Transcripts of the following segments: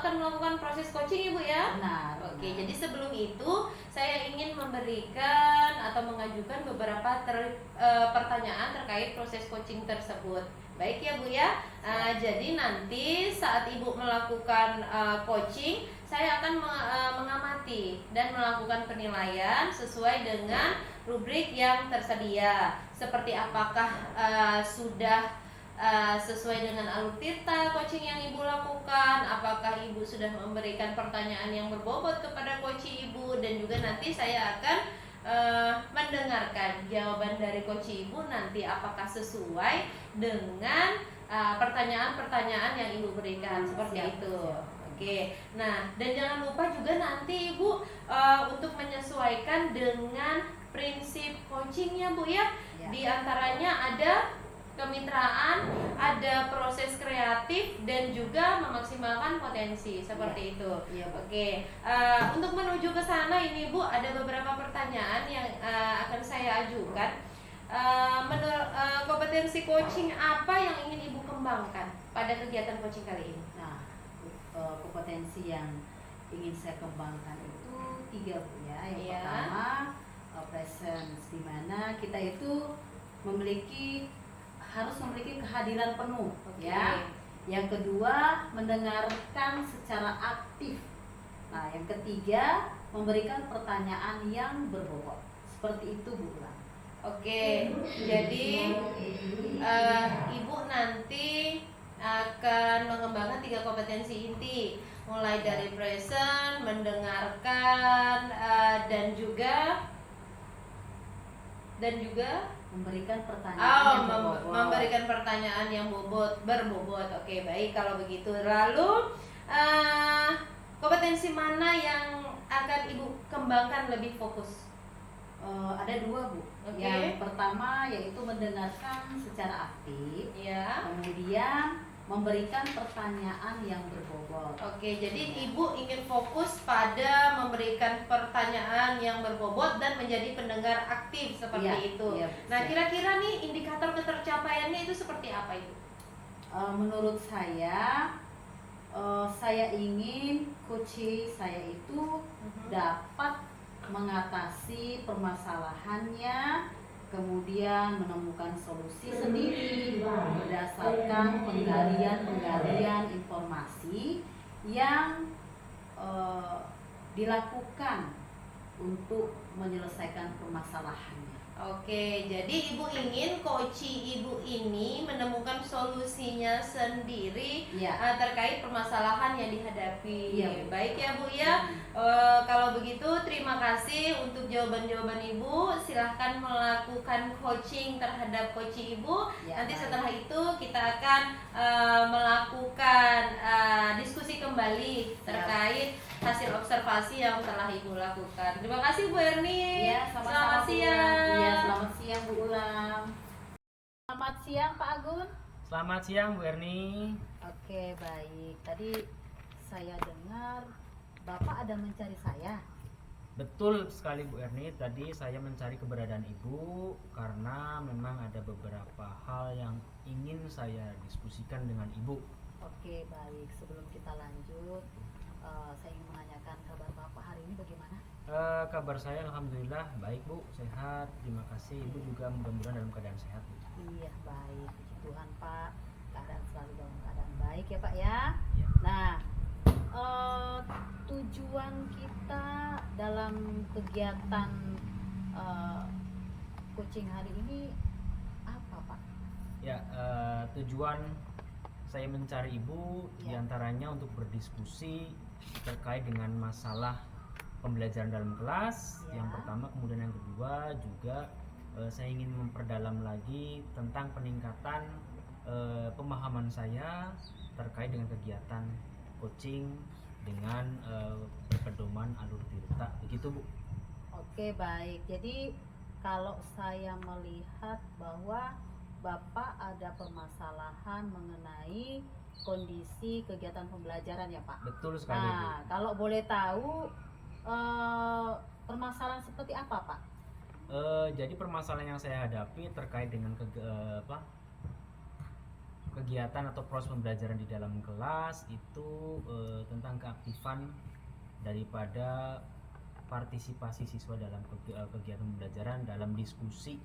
akan melakukan proses coaching Ibu ya? Benar. Oke, jadi sebelum itu saya ingin memberikan atau mengajukan beberapa pertanyaan terkait proses coaching tersebut. Baik ya Bu ya. Jadi nanti saat Ibu melakukan coaching, saya akan mengamati dan melakukan penilaian sesuai dengan rubrik yang tersedia. Seperti apakah sudah sesuai dengan alur tirta coaching yang Ibu lakukan, apakah Ibu sudah memberikan pertanyaan yang berbobot kepada coach Ibu, dan juga nanti saya akan mendengarkan jawaban dari coach Ibu nanti apakah sesuai dengan pertanyaan-pertanyaan yang Ibu berikan, seperti itu. Oke, nah dan jangan lupa juga nanti Ibu untuk menyesuaikan dengan prinsip coachingnya Bu ya. Di antaranya ada kemitraan, ada proses kreatif, dan juga memaksimalkan potensi, seperti itu. Oke, untuk menuju ke sana ini Bu, ada beberapa pertanyaan yang akan saya ajukan. Menurut kompetensi coaching apa yang ingin Ibu kembangkan pada kegiatan coaching kali ini? Nah, kompetensi yang ingin saya kembangkan itu 3 Bu ya. Yang pertama presence, di mana kita itu harus memiliki kehadiran penuh, ya. Yang kedua, mendengarkan secara aktif. Nah, yang ketiga, memberikan pertanyaan yang berbobot. Seperti itu Bu Ulang. Oke, jadi Ibu nanti akan mengembangkan 3 kompetensi inti, mulai dari present, mendengarkan, dan juga memberikan pertanyaan memberikan pertanyaan yang berbobot. Oke, baik kalau begitu. Lalu kompetensi mana yang akan Ibu kembangkan lebih fokus? Ada 2 Bu. Yang pertama yaitu mendengarkan secara aktif. Kemudian memberikan pertanyaan yang berbobot. Oke, jadi Ibu ingin fokus pada memberikan pertanyaan yang berbobot dan menjadi pendengar aktif, seperti itu. Nah, kira-kira nih indikator ketercapaiannya itu seperti apa Ibu? Menurut saya ingin coach saya itu dapat mengatasi permasalahannya, kemudian menemukan solusi sendiri berdasarkan penggalian informasi yang dilakukan untuk menyelesaikan permasalahannya. Oke, jadi Ibu ingin coach Ibu ini menemukan solusinya sendiri terkait permasalahan yang dihadapi. Baik ya Bu ya. Kalau begitu terima kasih untuk jawaban-jawaban Ibu. Silahkan melakukan coaching terhadap coach Ibu. Nanti setelah itu kita akan melakukan diskusi kembali terkait hasil observasi yang telah Ibu lakukan. Terima kasih Bu Erni. Selamat siang. Selamat siang Bu Ulam. Selamat siang Pak Agun. Selamat siang Bu Erni. Oke, baik. Tadi saya dengar Bapak ada mencari saya. Betul sekali Bu Erni. Tadi saya mencari keberadaan Ibu karena memang ada beberapa hal yang ingin saya diskusikan dengan Ibu. Oke, baik. Sebelum kita lanjut, saya ingin menanyakan kabar Bapak hari ini bagaimana? Kabar saya alhamdulillah baik Bu, sehat. Terima kasih. Ibu juga mudah-mudahan dalam keadaan sehat Bu. Iya, baik. Puji Tuhan Pak, keadaan selalu dalam keadaan baik ya Pak ya. Nah, tujuan kita dalam kegiatan coaching hari ini apa Pak? Ya, tujuan saya mencari Ibu diantaranya untuk berdiskusi terkait dengan masalah pembelajaran dalam kelas yang pertama, kemudian yang kedua juga saya ingin memperdalam lagi tentang peningkatan pemahaman saya terkait dengan kegiatan coaching dengan berpedoman alur tirta, begitu Bu. Oke, baik. Jadi kalau saya melihat bahwa Bapak ada permasalahan mengenai kondisi kegiatan pembelajaran ya Pak. Betul sekali Bu. Kalau boleh tahu permasalahan seperti apa Pak? Jadi permasalahan yang saya hadapi terkait dengan kegiatan atau proses pembelajaran di dalam kelas itu tentang keaktifan daripada partisipasi siswa dalam kegiatan pembelajaran dalam diskusi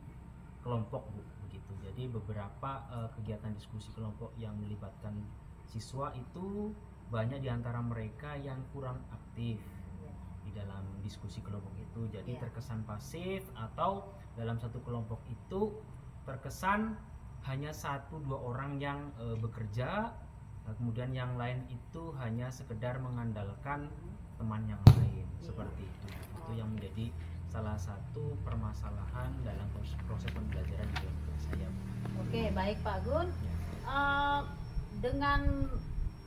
kelompok, Bu, begitu. Jadi beberapa kegiatan diskusi kelompok yang melibatkan siswa itu banyak diantara mereka yang kurang aktif di dalam diskusi kelompok itu. Jadi terkesan pasif, atau dalam satu kelompok itu terkesan hanya 1-2 orang yang bekerja, kemudian yang lain itu hanya sekedar mengandalkan teman yang lain, seperti itu. Itu yang menjadi salah satu permasalahan dalam proses pembelajaran di dalam kelas saya. Oke, baik Pak Gun. Dengan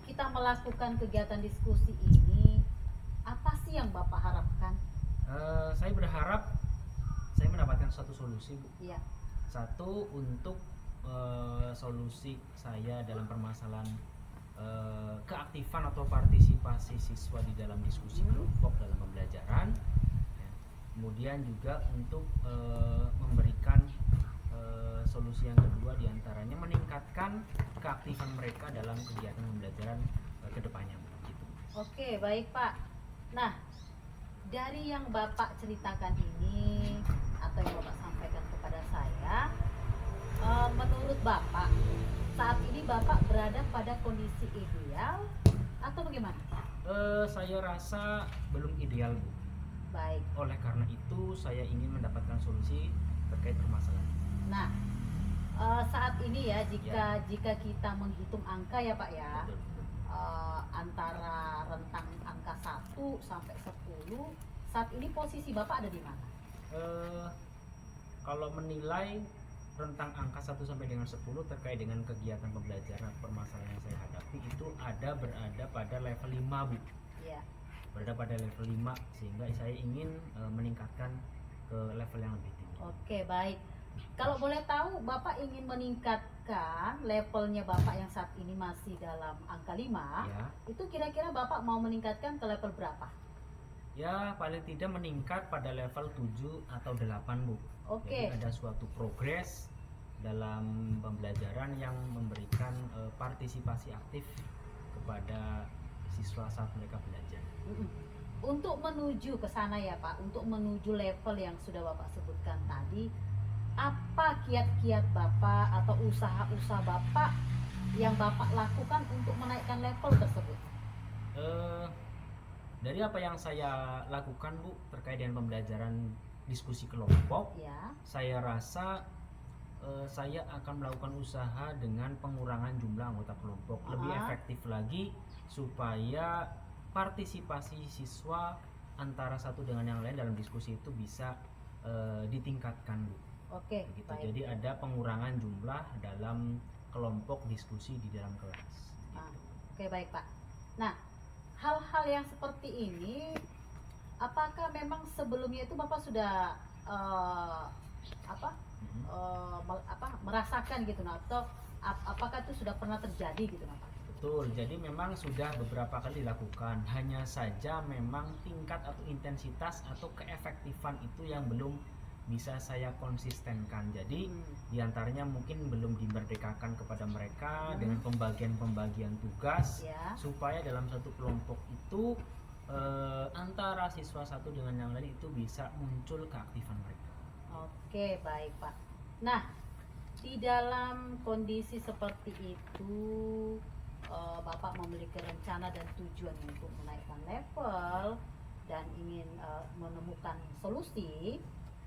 kita melakukan kegiatan diskusi ini, apa sih yang Bapak harapkan? Saya berharap saya mendapatkan suatu solusi, Bu. Iya. Satu, untuk solusi saya dalam permasalahan keaktifan atau partisipasi siswa di dalam diskusi kelompok dalam pembelajaran. Kemudian juga untuk memberikan solusi yang kedua, diantaranya meningkatkan keaktifan mereka dalam kegiatan pembelajaran kedepannya. Gitu. Oke, baik Pak. Nah, dari yang Bapak ceritakan ini atau yang Bapak sampaikan kepada saya, menurut Bapak saat ini Bapak berada pada kondisi ideal atau bagaimana? Saya rasa belum ideal, Bu. Baik. Oleh karena itu saya ingin mendapatkan solusi terkait permasalahan. Nah, saat ini ya, jika kita menghitung angka ya Pak ya, Betul. antara rentang angka 1 sampai 10, saat ini posisi Bapak ada di mana? Kalau menilai rentang angka 1 sampai dengan 10 terkait dengan kegiatan pembelajaran permasalahan yang saya hadapi, itu berada pada level 5, Bu. Iya. Berada pada level 5, sehingga saya ingin meningkatkan ke level yang lebih tinggi. Oke, baik. Kalau boleh tahu, Bapak ingin meningkatkan levelnya Bapak yang saat ini masih dalam angka 5, Ya. itu kira-kira Bapak mau meningkatkan ke level berapa? Ya, paling tidak meningkat pada level 7 atau 8, Bu. Oke. Jadi ada suatu progres dalam pembelajaran yang memberikan partisipasi aktif kepada siswa saat mereka belajar. Untuk menuju ke sana ya Pak, untuk menuju level yang sudah Bapak sebutkan tadi, apa kiat-kiat Bapak atau usaha-usaha Bapak yang Bapak lakukan untuk menaikkan level tersebut? Dari apa yang saya lakukan, Bu, terkait dengan pembelajaran diskusi kelompok, Ya. saya rasa saya akan melakukan usaha dengan pengurangan jumlah anggota kelompok, lebih efektif lagi supaya partisipasi siswa antara satu dengan yang lain dalam diskusi itu bisa ditingkatkan, Bu. Oke, Begitu. baik. Jadi ada pengurangan jumlah dalam kelompok diskusi di dalam kelas. Oke, baik Pak. Nah, hal-hal yang seperti ini, apakah memang sebelumnya itu Bapak sudah merasakan gitu, nah, atau apakah itu sudah pernah terjadi gitu, nah, Pak? Betul, jadi memang sudah beberapa kali dilakukan. Hanya saja memang tingkat atau intensitas atau keefektifan itu yang belum bisa saya konsistenkan. Jadi diantaranya mungkin belum dimerdekakan kepada mereka dengan pembagian tugas, Ya. supaya dalam satu kelompok itu antara siswa satu dengan yang lain itu bisa muncul keaktifan mereka. Oke, baik Pak. Nah, di dalam kondisi seperti itu, Bapak memiliki rencana dan tujuan untuk menaikkan level dan ingin menemukan solusi.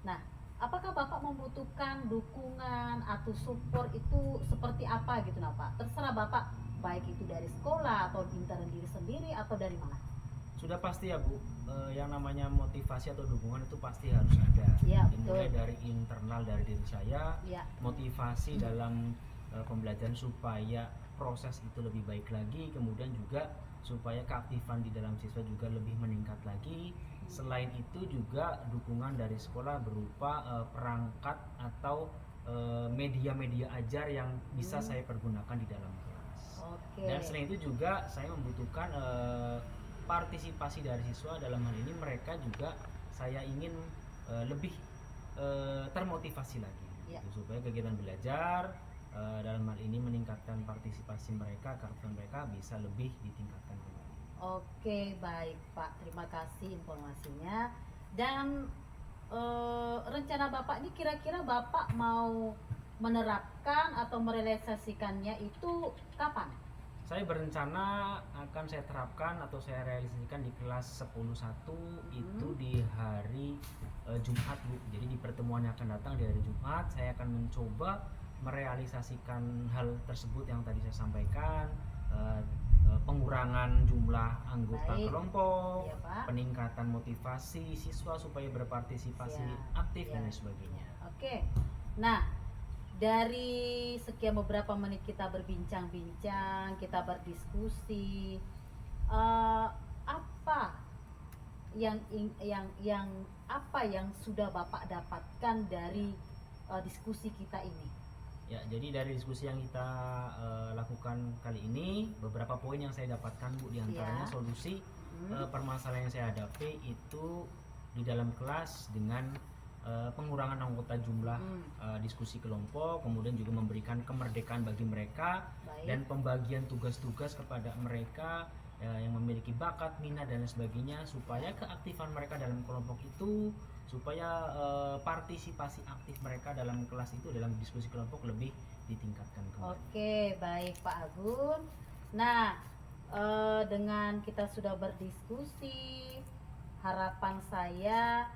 Nah, apakah Bapak membutuhkan dukungan atau support itu seperti apa gitu, nah Pak? Terserah Bapak, baik itu dari sekolah atau intern diri sendiri atau dari mana? Sudah pasti ya, Bu, yang namanya motivasi atau dukungan itu pasti harus ada. Ya, Dimulai betul. dari internal, dari diri saya, Ya. motivasi dalam pembelajaran supaya proses itu lebih baik lagi, kemudian juga supaya keaktifan di dalam siswa juga lebih meningkat lagi. Selain itu juga dukungan dari sekolah berupa perangkat atau media-media ajar yang bisa saya pergunakan di dalam kelas. Oke. Dan selain itu juga saya membutuhkan partisipasi dari siswa. Dalam hal ini mereka juga saya ingin lebih termotivasi lagi, Ya. gitu, supaya kegiatan belajar dalam hal ini meningkatkan partisipasi mereka, keaktifan mereka bisa lebih ditingkatkan kembali. Oke, baik Pak. Terima kasih informasinya. Dan rencana Bapak ini kira-kira Bapak mau menerapkan atau merealisasikannya itu kapan? Saya berencana akan saya terapkan atau saya realisasikan di kelas 10.1 itu di hari Jumat, Bu. Jadi di pertemuan yang akan datang di hari Jumat saya akan mencoba merealisasikan hal tersebut yang tadi saya sampaikan, pengurangan jumlah anggota Baik. kelompok, Iya, Pak. peningkatan motivasi siswa supaya berpartisipasi Siap. aktif dan Ya. lain sebagainya. Oke. Nah, dari sekian beberapa menit kita berbincang-bincang, kita berdiskusi, apa yang apa yang sudah Bapak dapatkan dari diskusi kita ini? Ya, jadi dari diskusi yang kita lakukan kali ini, beberapa poin yang saya dapatkan, Bu, diantaranya Ya. solusi permasalahan yang saya hadapi itu di dalam kelas dengan pengurangan anggota jumlah diskusi kelompok, kemudian juga memberikan kemerdekaan bagi mereka Baik. dan pembagian tugas-tugas kepada mereka yang memiliki bakat, minat dan lain sebagainya supaya keaktifan mereka dalam kelompok itu, supaya partisipasi aktif mereka dalam kelas itu dalam diskusi kelompok lebih ditingkatkan kembali. Oke, baik Pak Agun. Nah, dengan kita sudah berdiskusi, harapan saya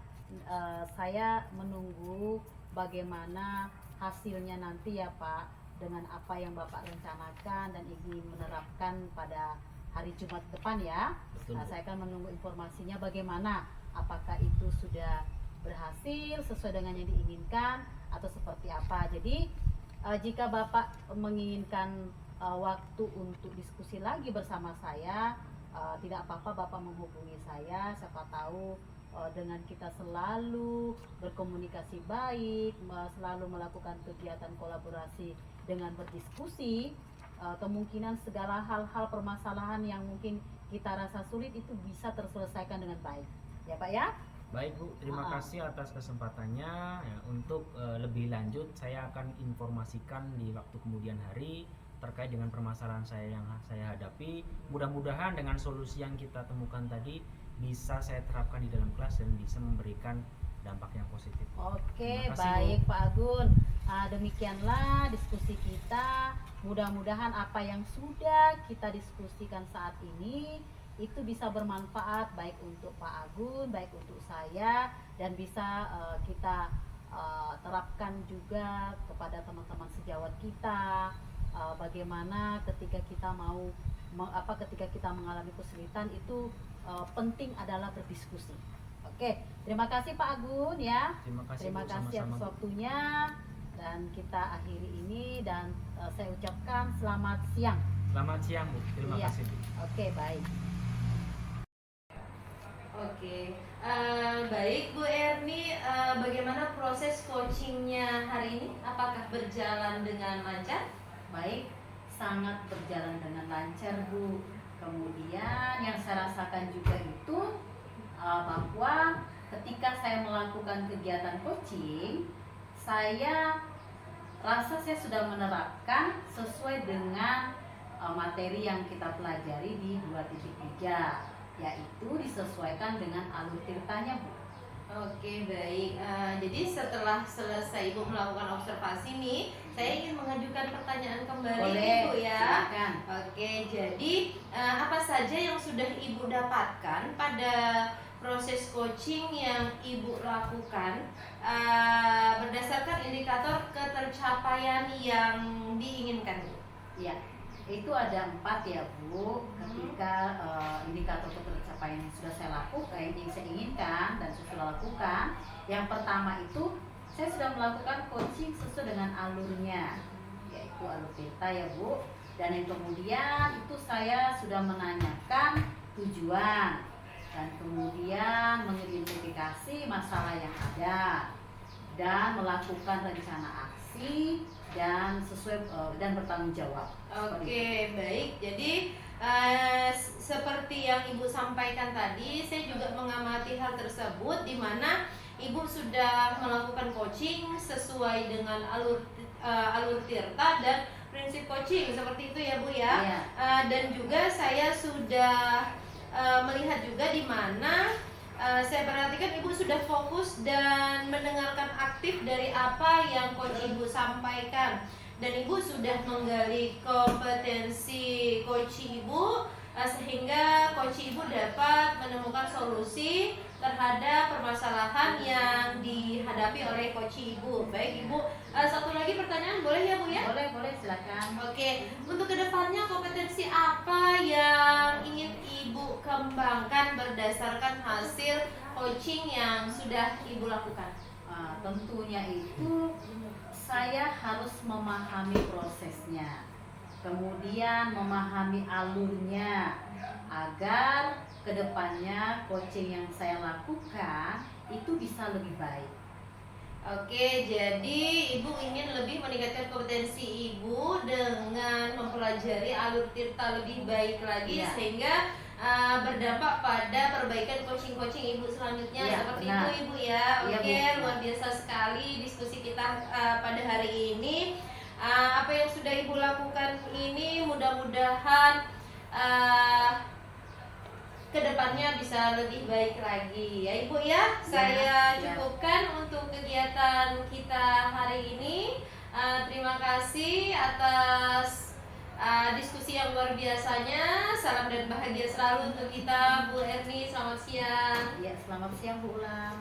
menunggu bagaimana hasilnya nanti ya Pak, dengan apa yang Bapak rencanakan dan ingin menerapkan pada hari Jumat depan ya. Betul, Nah, Bu. saya akan menunggu informasinya bagaimana, apakah itu sudah berhasil sesuai dengan yang diinginkan atau seperti apa. Jadi jika Bapak menginginkan waktu untuk diskusi lagi bersama saya, tidak apa-apa Bapak menghubungi saya. Siapa tahu dengan kita selalu berkomunikasi baik, selalu melakukan kegiatan kolaborasi dengan berdiskusi, kemungkinan segala hal-hal permasalahan yang mungkin kita rasa sulit itu bisa terselesaikan dengan baik. Ya Pak ya? Baik, Bu, terima kasih atas kesempatannya. Ya, untuk lebih lanjut saya akan informasikan di waktu kemudian hari terkait dengan permasalahan saya yang saya hadapi. Mudah-mudahan dengan solusi yang kita temukan tadi bisa saya terapkan di dalam kelas dan bisa memberikan dampak yang positif. Oke, Terima kasih, baik Pak Agun. Demikianlah diskusi kita. Mudah-mudahan apa yang sudah kita diskusikan saat ini itu bisa bermanfaat baik untuk Pak Agun, baik untuk saya, dan bisa kita terapkan juga kepada teman-teman sejawat kita. Bagaimana ketika kita ketika kita mengalami kesulitan itu penting adalah berdiskusi. Oke, terima kasih Pak Agun ya. Terima kasih, Terima Bu, kasih sama-sama, atas Bu. waktunya, dan kita akhiri ini dan saya ucapkan selamat siang. Selamat siang, Bu. Terima Iya. kasih, Bu. Oke, baik. Oke, baik Bu Erni, bagaimana proses coachingnya hari ini? Apakah berjalan dengan lancar? Baik, sangat berjalan dengan lancar Bu. Kemudian yang saya rasakan juga itu bahwa ketika saya melakukan kegiatan coaching, saya rasa saya sudah menerapkan sesuai dengan materi yang kita pelajari di 2.3, yaitu disesuaikan dengan alur tirtanya Bu. Oke, baik. Jadi setelah selesai Ibu melakukan observasi nih, saya ingin mengajukan pertanyaan kembali Boleh, Ibu ya. silakan. Oke, jadi apa saja yang sudah Ibu dapatkan pada proses coaching yang Ibu lakukan berdasarkan indikator ketercapaian yang diinginkan Bu? Ya, itu ada 4 ya Bu. Ketika indikator ketercapaian yang sudah saya lakukan, yang saya inginkan dan saya sudah lakukan, yang pertama itu saya sudah melakukan coaching sesuai dengan alurnya, yaitu alur Tirta ya Bu. Dan yang kemudian itu saya sudah menanyakan tujuan dan kemudian mengidentifikasi masalah yang ada dan melakukan rencana aksi dan sesuai dan bertanggung jawab. Oke, baik. Jadi seperti yang Ibu sampaikan tadi, saya juga mengamati hal tersebut di mana Ibu sudah melakukan coaching sesuai dengan alur Tirta dan prinsip coaching seperti itu ya Bu ya. Iya. Dan juga saya sudah melihat juga di mana saya perhatikan Ibu sudah fokus dan mendengarkan aktif dari apa yang Coach Ibu sampaikan, dan Ibu sudah menggali kompetensi Coach Ibu sehingga Coach Ibu dapat menemukan solusi terhadap permasalahan yang dihadapi oleh Coach Ibu. Baik Ibu, satu lagi pertanyaan boleh ya Bu ya? Boleh silakan. Oke, untuk kedepannya kompetensi apa yang ingin Ibu kembangkan berdasarkan hasil coaching yang sudah Ibu lakukan? Tentunya itu saya harus memahami prosesnya, kemudian memahami alurnya, agar kedepannya coaching yang saya lakukan itu bisa lebih baik. Oke, jadi Ibu ingin lebih meningkatkan kompetensi Ibu dengan mempelajari alur tirta lebih baik lagi, Ya. sehingga berdampak pada perbaikan coaching Ibu selanjutnya. Ya, Seperti benar. itu Ibu ya. Ya, Oke, Bu. luar biasa sekali diskusi kita pada hari ini. Apa yang sudah Ibu lakukan ini mudah-mudahan kedepannya bisa lebih baik lagi ya Ibu ya. Saya ya. cukupkan untuk kegiatan kita hari ini. Terima kasih atas diskusi yang luar biasanya. Salam dan bahagia selalu untuk kita Bu Erni. Selamat siang. Ya, selamat siang Bu Ulam.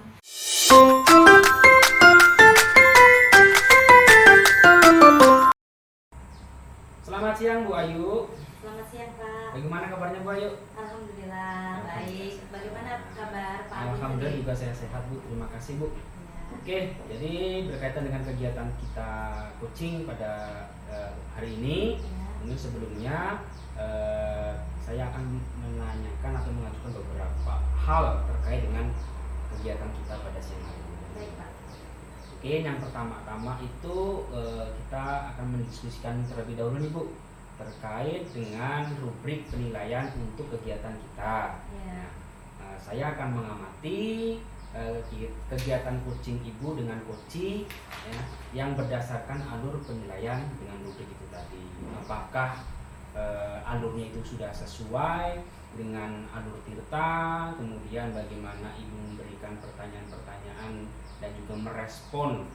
Selamat siang Bu Ayu. Selamat siang Pak. Bagaimana kabarnya Bu Ayu? Alhamdulillah baik. Bagaimana kabar Pak? Alhamdulillah juga saya sehat Bu. Terima kasih Bu. Oke, jadi berkaitan dengan kegiatan kita coaching pada hari ini, ini sebelumnya saya akan menanyakan atau mengajukan beberapa hal terkait dengan kegiatan kita pada siang hari ini. Baik Pak. Oke, yang pertama-tama itu kita akan mendiskusikan terlebih dahulu nih Bu, terkait dengan rubrik penilaian untuk kegiatan kita. Ya. Nah, saya akan mengamati kegiatan coaching Ibu dengan coaching ya, yang berdasarkan alur penilaian dengan rubrik itu tadi. Apakah alurnya itu sudah sesuai dengan alur tirta, kemudian bagaimana Ibu memberikan pertanyaan-pertanyaan dan juga merespon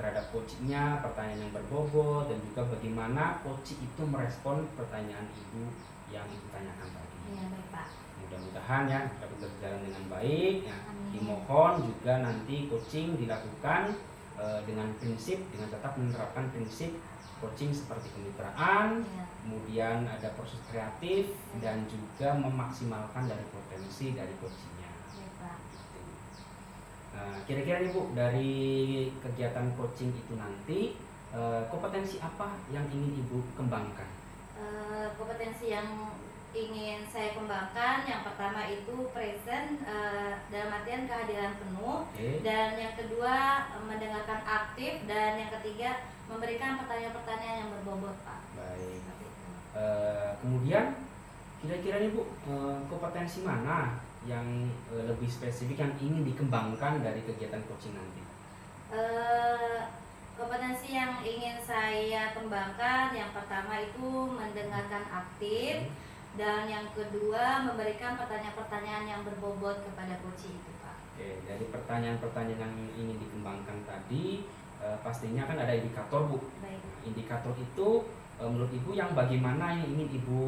terhadap coachingnya, pertanyaan yang berbobot, dan juga bagaimana coaching itu merespon pertanyaan Ibu yang Ibu tanyakan tadi. Iya baik Pak. Mudah-mudahan ya dapat berjalan dengan baik ya. Amin. Dimohon juga nanti coaching dilakukan dengan tetap menerapkan prinsip coaching seperti kemitraan, Ya. kemudian ada proses kreatif dan juga memaksimalkan dari potensi dari coachingnya. Baik Pak. Kira-kira nih Bu, dari kegiatan coaching itu nanti kompetensi apa yang ingin Ibu kembangkan? Kompetensi yang ingin saya kembangkan, yang pertama itu present, dalam artian kehadiran penuh. Oke. Dan yang kedua mendengarkan aktif, dan yang ketiga memberikan pertanyaan-pertanyaan yang berbobot Pak. Baik. Seperti itu. Kemudian kira-kira nih Bu, kompetensi mana yang lebih spesifik yang ingin dikembangkan dari kegiatan coaching nanti? Kompetensi yang ingin saya kembangkan, yang pertama itu mendengarkan aktif, dan yang kedua memberikan pertanyaan-pertanyaan yang berbobot kepada coaching itu Pak. Oke, dari pertanyaan-pertanyaan yang ingin dikembangkan tadi pastinya kan ada indikator Bu. Baik. Indikator itu menurut Ibu yang bagaimana yang ingin Ibu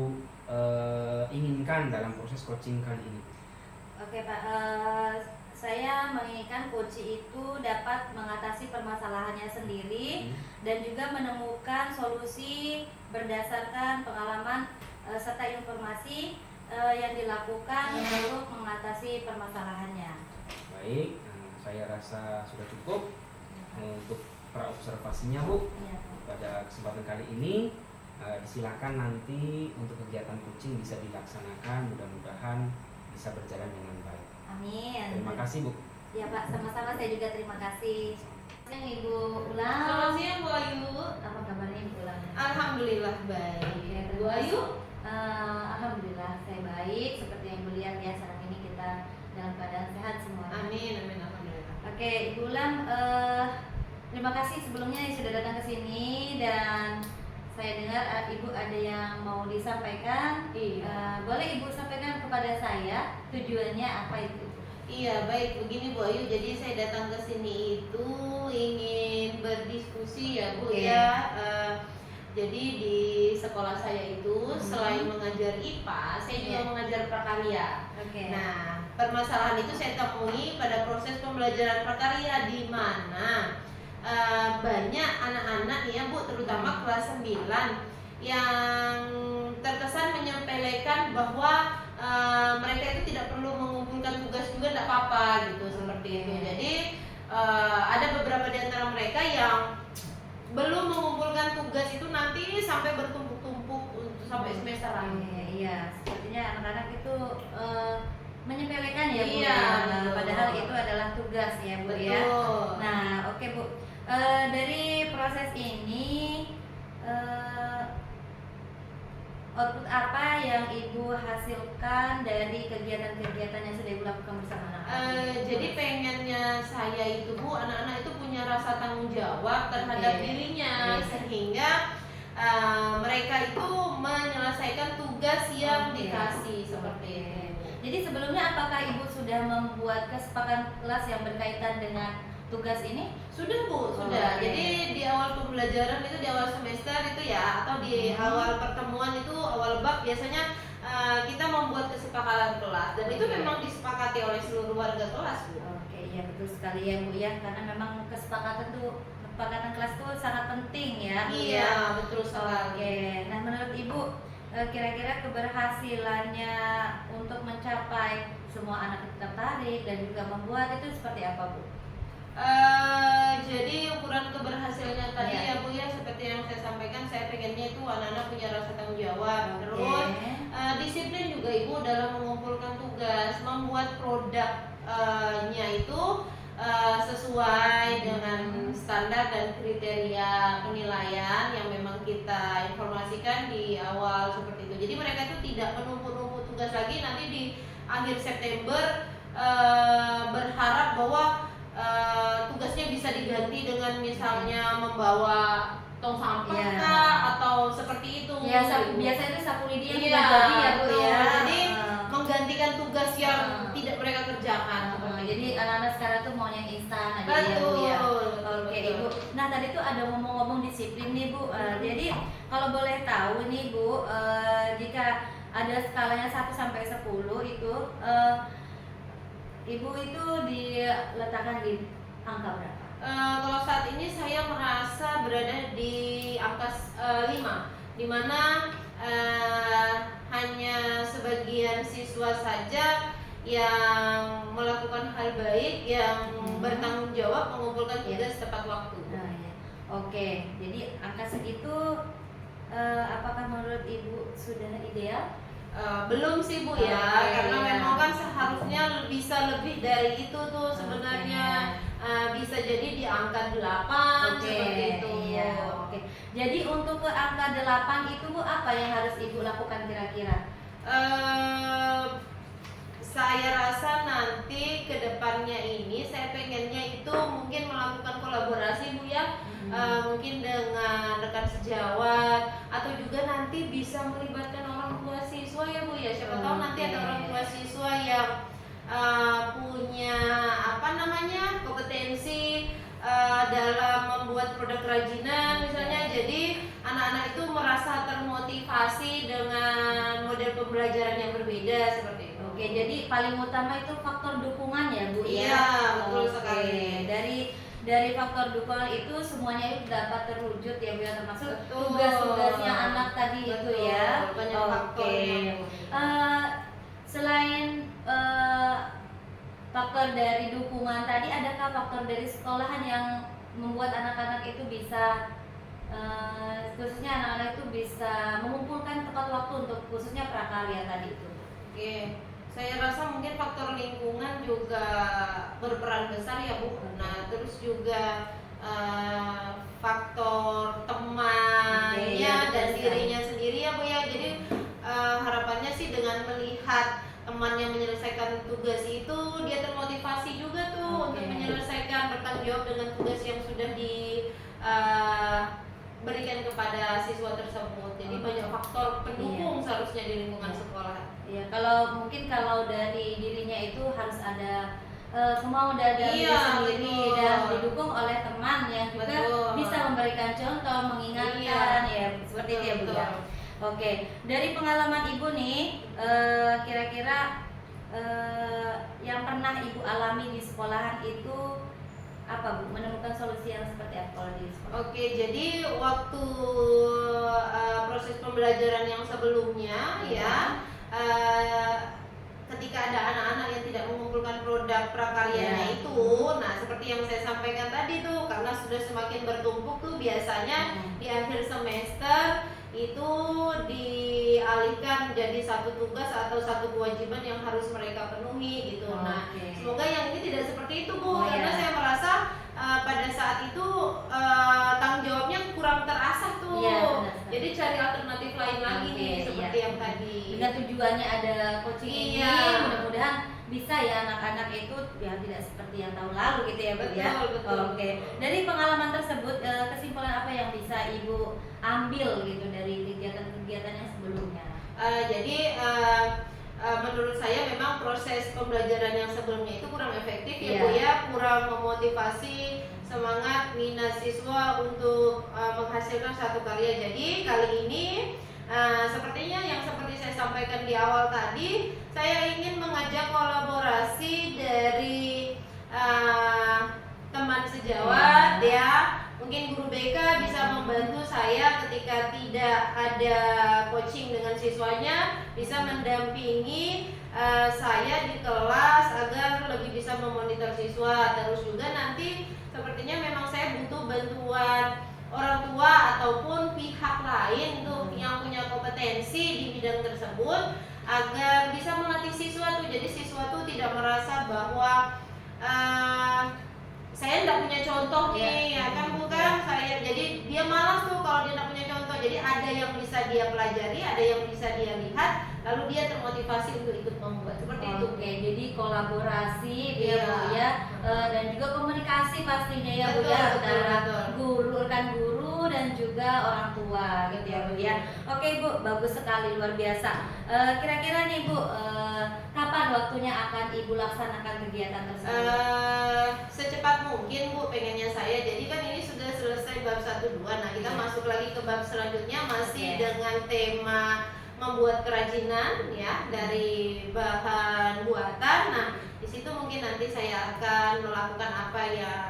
inginkan dalam proses coaching kali ini? Oke Pak, saya menginginkan coaching itu dapat mengatasi permasalahannya sendiri dan juga menemukan solusi berdasarkan pengalaman serta informasi yang dilakukan untuk mengatasi permasalahannya. Baik, saya rasa sudah cukup untuk praobservasinya Bu. Ya, Pada kesempatan kali ini disilakan nanti untuk kegiatan coaching bisa dilaksanakan, mudah-mudahan bisa berjalan dengan baik. amin. Terima kasih Bu. Ya Pak, sama-sama, saya juga terima kasih. Yang Ibu Ulam. Selamat siang Bu Ayu. Apa kabarnya Ibu Ulam? Alhamdulillah baik. Bu Ayu? Alhamdulillah saya baik. Seperti yang Ibu lihat ya, saat ini kita dalam keadaan sehat semuanya. Amin, amin, alhamdulillah. Oke, Ibu Ulam, terima kasih sebelumnya yang sudah datang ke sini, dan saya dengar Ibu ada yang mau disampaikan. Iya. Boleh Ibu sampaikan kepada saya tujuannya apa itu? Iya, baik, begini Bu Ayu. Jadi saya datang ke sini itu ingin berdiskusi ya Bu Oke. ya. Jadi di sekolah saya itu selain mengajar IPA, saya juga Iya. mengajar prakarya. Oke. Nah, permasalahan itu saya temui pada proses pembelajaran prakarya di mana banyak anak-anak nih ya Bu, terutama kelas 9 yang terkesan menyepelekan bahwa mereka itu tidak perlu mengumpulkan tugas juga, tidak apa-apa gitu, seperti itu. Jadi ada beberapa di antara mereka yang belum mengumpulkan tugas itu nanti sampai bertumpuk-tumpuk untuk sampai semester akhir. Iya, sepertinya anak-anak itu menyepelekan ya Bu. Iya, ya. betul. Padahal itu adalah tugas ya Bu ya. Betul. Nah, oke Bu. Dari proses ini output apa yang Ibu hasilkan dari kegiatan-kegiatan yang sudah Ibu lakukan bersama anak-anak? Jadi pengennya saya itu Bu, anak-anak itu punya rasa tanggung jawab terhadap Oke. dirinya, Oke. sehingga mereka itu menyelesaikan tugas yang Oke. dikasih seperti itu. Jadi sebelumnya apakah Ibu sudah membuat kesepakatan kelas yang berkaitan dengan tugas ini? Sudah Bu, sudah. Oke. Jadi di awal pembelajaran itu, di awal semester itu ya, atau di awal pertemuan itu, awal bab biasanya kita membuat kesepakatan kelas, dan itu Oke. memang disepakati oleh seluruh warga kelas Bu. Oke, ya betul sekali ya Bu ya, karena memang kesepakatan kelas itu sangat penting ya Bu ya. Iya, betul sekali. Oke, nah menurut Ibu kira-kira keberhasilannya untuk mencapai semua anak itu tertarik dan juga membuat itu seperti apa Bu? Jadi ukuran keberhasilannya tadi Iya. ya Bu ya, seperti yang saya sampaikan, saya pengennya itu anak-anak punya rasa tanggung jawab. Oke. Terus disiplin juga Ibu dalam mengumpulkan tugas, membuat produknya itu sesuai dengan standar dan kriteria penilaian yang memang kita informasikan di awal seperti itu. Jadi mereka itu tidak menumpuk-numpuk tugas lagi, nanti di akhir September berharap bahwa tugasnya bisa diganti dengan misalnya membawa tong sampah Iya. kah, atau seperti itu. Ya, biasanya itu sapu lidi yang Iya, dibagi ya Bu betul. ya. Jadi menggantikan tugas yang Ah. tidak mereka kerjakan. seperti Jadi itu. anak-anak sekarang tuh maunya instan aja ya Bu ya. Betul, Oke betul. Ibu. Nah tadi tuh ada ngomong-ngomong disiplin nih Bu. Jadi kalau boleh tahu nih Bu, jika ada skalanya 1 sampai 10 itu, Ibu itu diletakkan di angka berapa? Kalau saat ini saya merasa berada di angka 5, di mana hanya sebagian siswa saja yang melakukan hal baik, yang bertanggung jawab mengumpulkan tugas tepat waktu. Nah, ya. Oke, jadi angka segitu apakah menurut Ibu sudah ideal? Belum sih Bu ya, Oke, karena ya. memang kan seharusnya bisa lebih dari itu tuh sebenarnya. Bisa jadi di angka 8 Oke, seperti itu. iya, oke. Jadi untuk ke angka 8 itu Bu, apa yang harus Ibu lakukan kira-kira? Saya rasa nanti ke depannya ini saya pengennya itu mungkin melakukan kolaborasi Bu ya. Mungkin dengan rekan sejawat, atau juga nanti bisa melibatkan orang tua siswa ya Bu ya. Siapa tahu nanti ada orang tua siswa yang punya kompetensi dalam membuat produk kerajinan misalnya. Jadi anak-anak itu merasa termotivasi dengan model pembelajaran yang berbeda seperti itu. Oke, jadi paling utama itu faktor dukungan ya Bu ya. Iya, betul Oke, sekali. Dari faktor dukungan itu semuanya itu dapat terwujud ya Bu ya, termasuk Betul. tugas-tugasnya anak tadi itu Betul, ya. banyak faktornya, Bu. Selain faktor dari dukungan tadi, adakah faktor dari sekolahan yang membuat anak-anak itu bisa khususnya anak-anak itu bisa mengumpulkan tepat waktu untuk khususnya prakarya tadi itu? Oke, saya rasa mungkin faktor lingkungan juga berperan besar ya Bu. Nah, terus juga faktor temannya Oke, ya, dan betul dirinya sendiri ya Bu ya. Jadi harapannya sih dengan melihat temannya menyelesaikan tugas itu, dia termotivasi juga tuh Oke. untuk menyelesaikan, bertanggung jawab dengan tugas yang sudah berikan kepada siswa tersebut. Jadi banyak faktor pendukung seharusnya di lingkungan sekolah. Iya, kalau mungkin kalau dari dirinya itu harus ada kemauan dari diri sendiri dan didukung oleh teman yang juga bisa memberikan contoh, mengingatkan, ya seperti itu ya Bu ya. Oke, dari pengalaman Ibu nih, kira-kira yang pernah Ibu alami di sekolahan itu apa Bu? Menemukan solusi yang seperti apa kalau di sekolah? Oke, jadi waktu proses pembelajaran yang sebelumnya ya, ketika ada anak-anak yang tidak mengumpulkan produk prakaryanya itu, nah seperti yang saya sampaikan tadi tuh, karena sudah semakin bertumpuk tuh biasanya di akhir semester itu dialihkan jadi satu tugas atau satu kewajiban yang harus mereka penuhi gitu. Nah, semoga yang ini tidak seperti itu Bu, karena saya merasa pada saat itu tanggung jawabnya kurang terasah tuh. Jadi cari alternatif lain lagi nih seperti yang tadi. Dengan tujuannya ada coaching ini, mudah-mudahan bisa ya anak-anak itu ya tidak seperti yang tahun lalu gitu ya Bu ya. Oke. Dari pengalaman tersebut kesimpulan apa yang bisa Ibu ambil gitu dari kegiatan-kegiatan yang sebelumnya? Jadi menurut saya memang proses pembelajaran yang sebelumnya itu kurang efektif ya Bu ya, kurang memotivasi semangat minat siswa untuk menghasilkan satu karya. Jadi kali ini sepertinya yang seperti saya sampaikan di awal tadi, saya ingin mengajak kolaborasi dari teman sejawat ya. Mungkin guru BK bisa membantu saya ketika tidak ada coaching dengan siswanya, bisa mendampingi saya di kelas agar lebih bisa memonitor siswa. Terus juga nanti sepertinya memang saya butuh bantuan orang tua ataupun pihak lain tuh yang punya kompetensi di bidang tersebut agar bisa melatih siswa tuh. Jadi siswa tuh tidak merasa bahwa saya tidak punya contoh nih, ya kan bukan saya. Jadi dia malas tuh kalau dia tidak punya contoh. Jadi ada yang bisa dia pelajari, ada yang bisa dia lihat, lalu dia termotivasi untuk ikut membuat seperti itu. Oke, jadi kolaborasi ya Bu ya, dan juga komunikasi pastinya ya Bu ya antara rekan guru dan juga orang tua gitu ya Bu ya. Oke Bu, bagus sekali, luar biasa. Kira-kira nih Bu, kapan waktunya akan Ibu laksanakan kegiatan tersebut? Secepat mungkin Bu, pengennya saya. Jadi kan ini sudah selesai bab 1-2. Nah, kita masuk lagi ke bab selanjutnya masih dengan tema membuat kerajinan ya dari bahan buatan. Nah, di situ mungkin nanti saya akan melakukan apa yang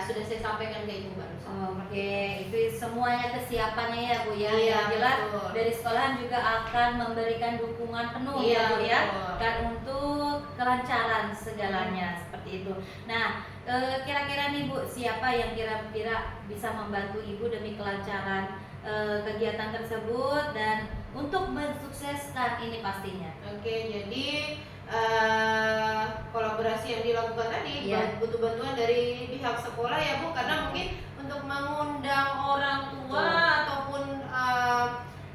sudah saya sampaikan ke Ibu barusan. Oke, itu semuanya kesiapannya ya Bu ya. Iya, Jelas betul. dari sekolahan juga akan memberikan dukungan penuh Iya, ya Bu ya, betul. dan untuk kelancaran segalanya seperti itu. Nah, kira-kira nih Bu, siapa yang kira-kira bisa membantu Ibu demi kelancaran kegiatan tersebut dan untuk mensukseskan ini pastinya? Oke, jadi kolaborasi yang dilakukan tadi butuh bantuan dari pihak sekolah ya Bu, karena mungkin untuk mengundang orang tua ataupun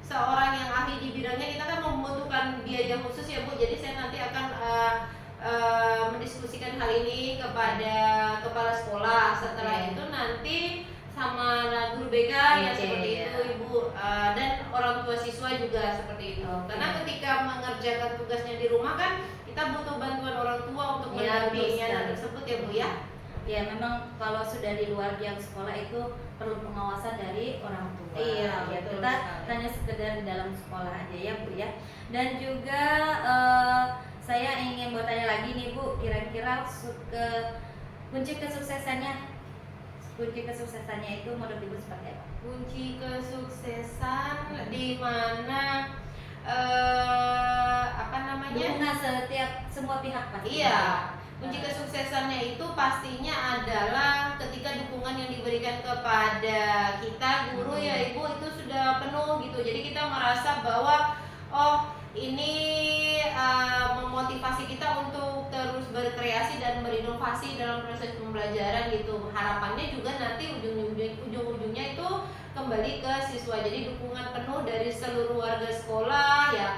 seorang yang ahli di bidangnya kita kan membutuhkan biaya khusus ya Bu. Jadi saya nanti akan mendiskusikan hal ini kepada kepala sekolah. Setelah itu nanti sama guru BK yang seperti itu Ibu, dan orang tua siswa juga seperti itu. Karena ketika mengerjakan tugasnya di rumah kan kita butuh bantuan orang tua untuk mendampingi anak tersebut ya Bu ya. Ya memang kalau sudah di luar jam sekolah itu perlu pengawasan dari orang tua. Iya, ya, betul kita sekali. hanya sekedar di dalam sekolah aja ya Bu ya. Dan juga saya ingin bertanya lagi nih Bu, kira-kira kunci kesuksesannya itu menurut Ibu seperti apa? Kunci kesuksesan di mana Dukungan semua pihak pasti. Iya, kunci kesuksesannya itu pastinya adalah ketika dukungan yang diberikan kepada kita guru ya Ibu itu sudah penuh gitu. Jadi kita merasa bahwa ini memotivasi kita untuk terus berkreasi dan berinovasi dalam proses pembelajaran gitu. Harapannya juga nanti ujung-ujungnya itu kembali ke siswa. Jadi dukungan penuh dari seluruh warga sekolah ya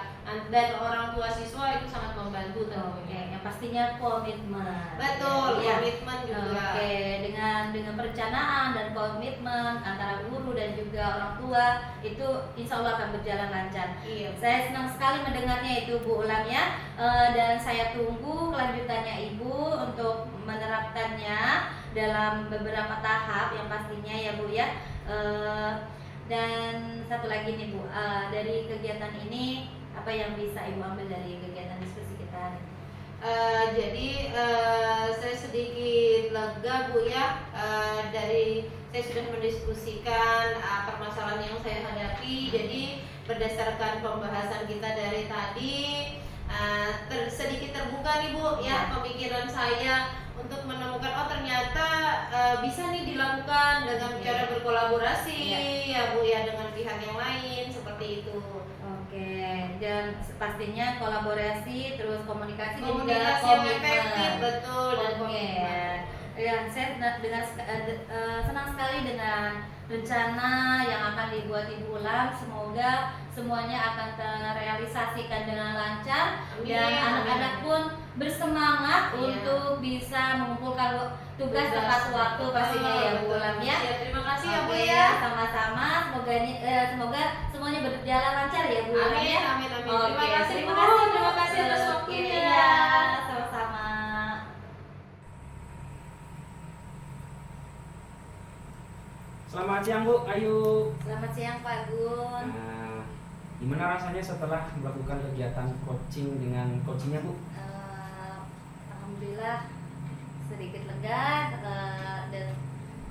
dan orang tua siswa itu sangat membantu tentunya. Yang pastinya komitmen. Betul, Ya. komitmen juga. Oke, dengan perencanaan dan komitmen antara guru dan juga orang tua itu insya Allah akan berjalan lancar. Iya. Saya senang sekali mendengarnya itu Bu Ulam ya. Dan saya tunggu kelanjutannya Ibu untuk menerapkannya dalam beberapa tahap yang pastinya ya Bu ya. Dan satu lagi nih Bu, dari kegiatan ini apa yang bisa Ibu ambil dari kegiatan diskusi kita? Jadi saya sedikit lega Bu ya, dari saya sudah mendiskusikan permasalahan yang saya hadapi. Jadi berdasarkan pembahasan kita dari tadi sedikit terbuka nih Bu ya pemikiran saya untuk menemukan ternyata bisa nih dilakukan dengan cara berkolaborasi ya Bu ya dengan pihak yang lain seperti itu. Oke, dan pastinya kolaborasi terus komunikasi dan juga Komunikasi yang komitmen. efektif betul dan Oke. komitmen. Ya, saya senang sekali dengan rencana yang akan dibuat Ibu Ulam. Semoga semuanya akan terrealisasikan dengan lancar. Amin, Dan anak-anak amin. pun bersemangat Iya. untuk bisa mengumpulkan tugas Tugas. tepat waktu pastinya ya Bu Betul. Ulam ya. Ya, terima kasih ya Bu Oke, ya. sama-sama. Semoga semuanya berjalan lancar ya Bu Ulam Amin, ya. amin, amin. Oke, Terima kasih terima Bu. kasih Bu. Terima kasih atas Oke, waktunya. iya, sama-sama. Selamat siang Bu Ayu. Selamat siang Pak Gun. Nah, gimana rasanya setelah melakukan kegiatan coaching dengan coachingnya Bu? Alhamdulillah sedikit lega dan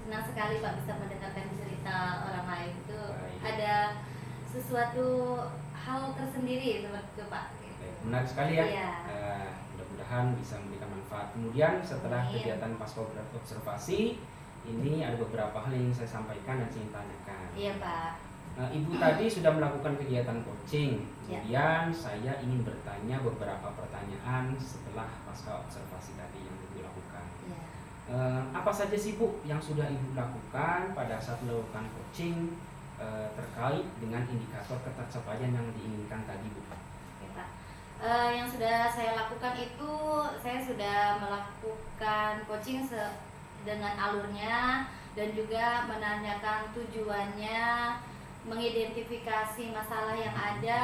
senang sekali Pak bisa mendengarkan cerita orang lain itu Baik. ada sesuatu hal tersendiri seperti itu Pak. Menarik sekali ya. Iya. Mudah-mudahan bisa memberikan manfaat. Kemudian setelah Amin. kegiatan pasca observasi ini ada beberapa hal yang ingin saya sampaikan dan saya ingin tanyakan. Iya Pak. Ibu tadi sudah melakukan kegiatan coaching. Ya. Kemudian saya ingin bertanya beberapa pertanyaan setelah pasca observasi tadi yang Ibu lakukan. Iya. Apa saja sih Bu yang sudah Ibu lakukan pada saat melakukan coaching terkait dengan indikator ketercapaian yang diinginkan tadi Bu? Oke, Pak. Yang sudah saya lakukan itu saya sudah melakukan coaching dengan alurnya dan juga menanyakan tujuannya, mengidentifikasi masalah yang ada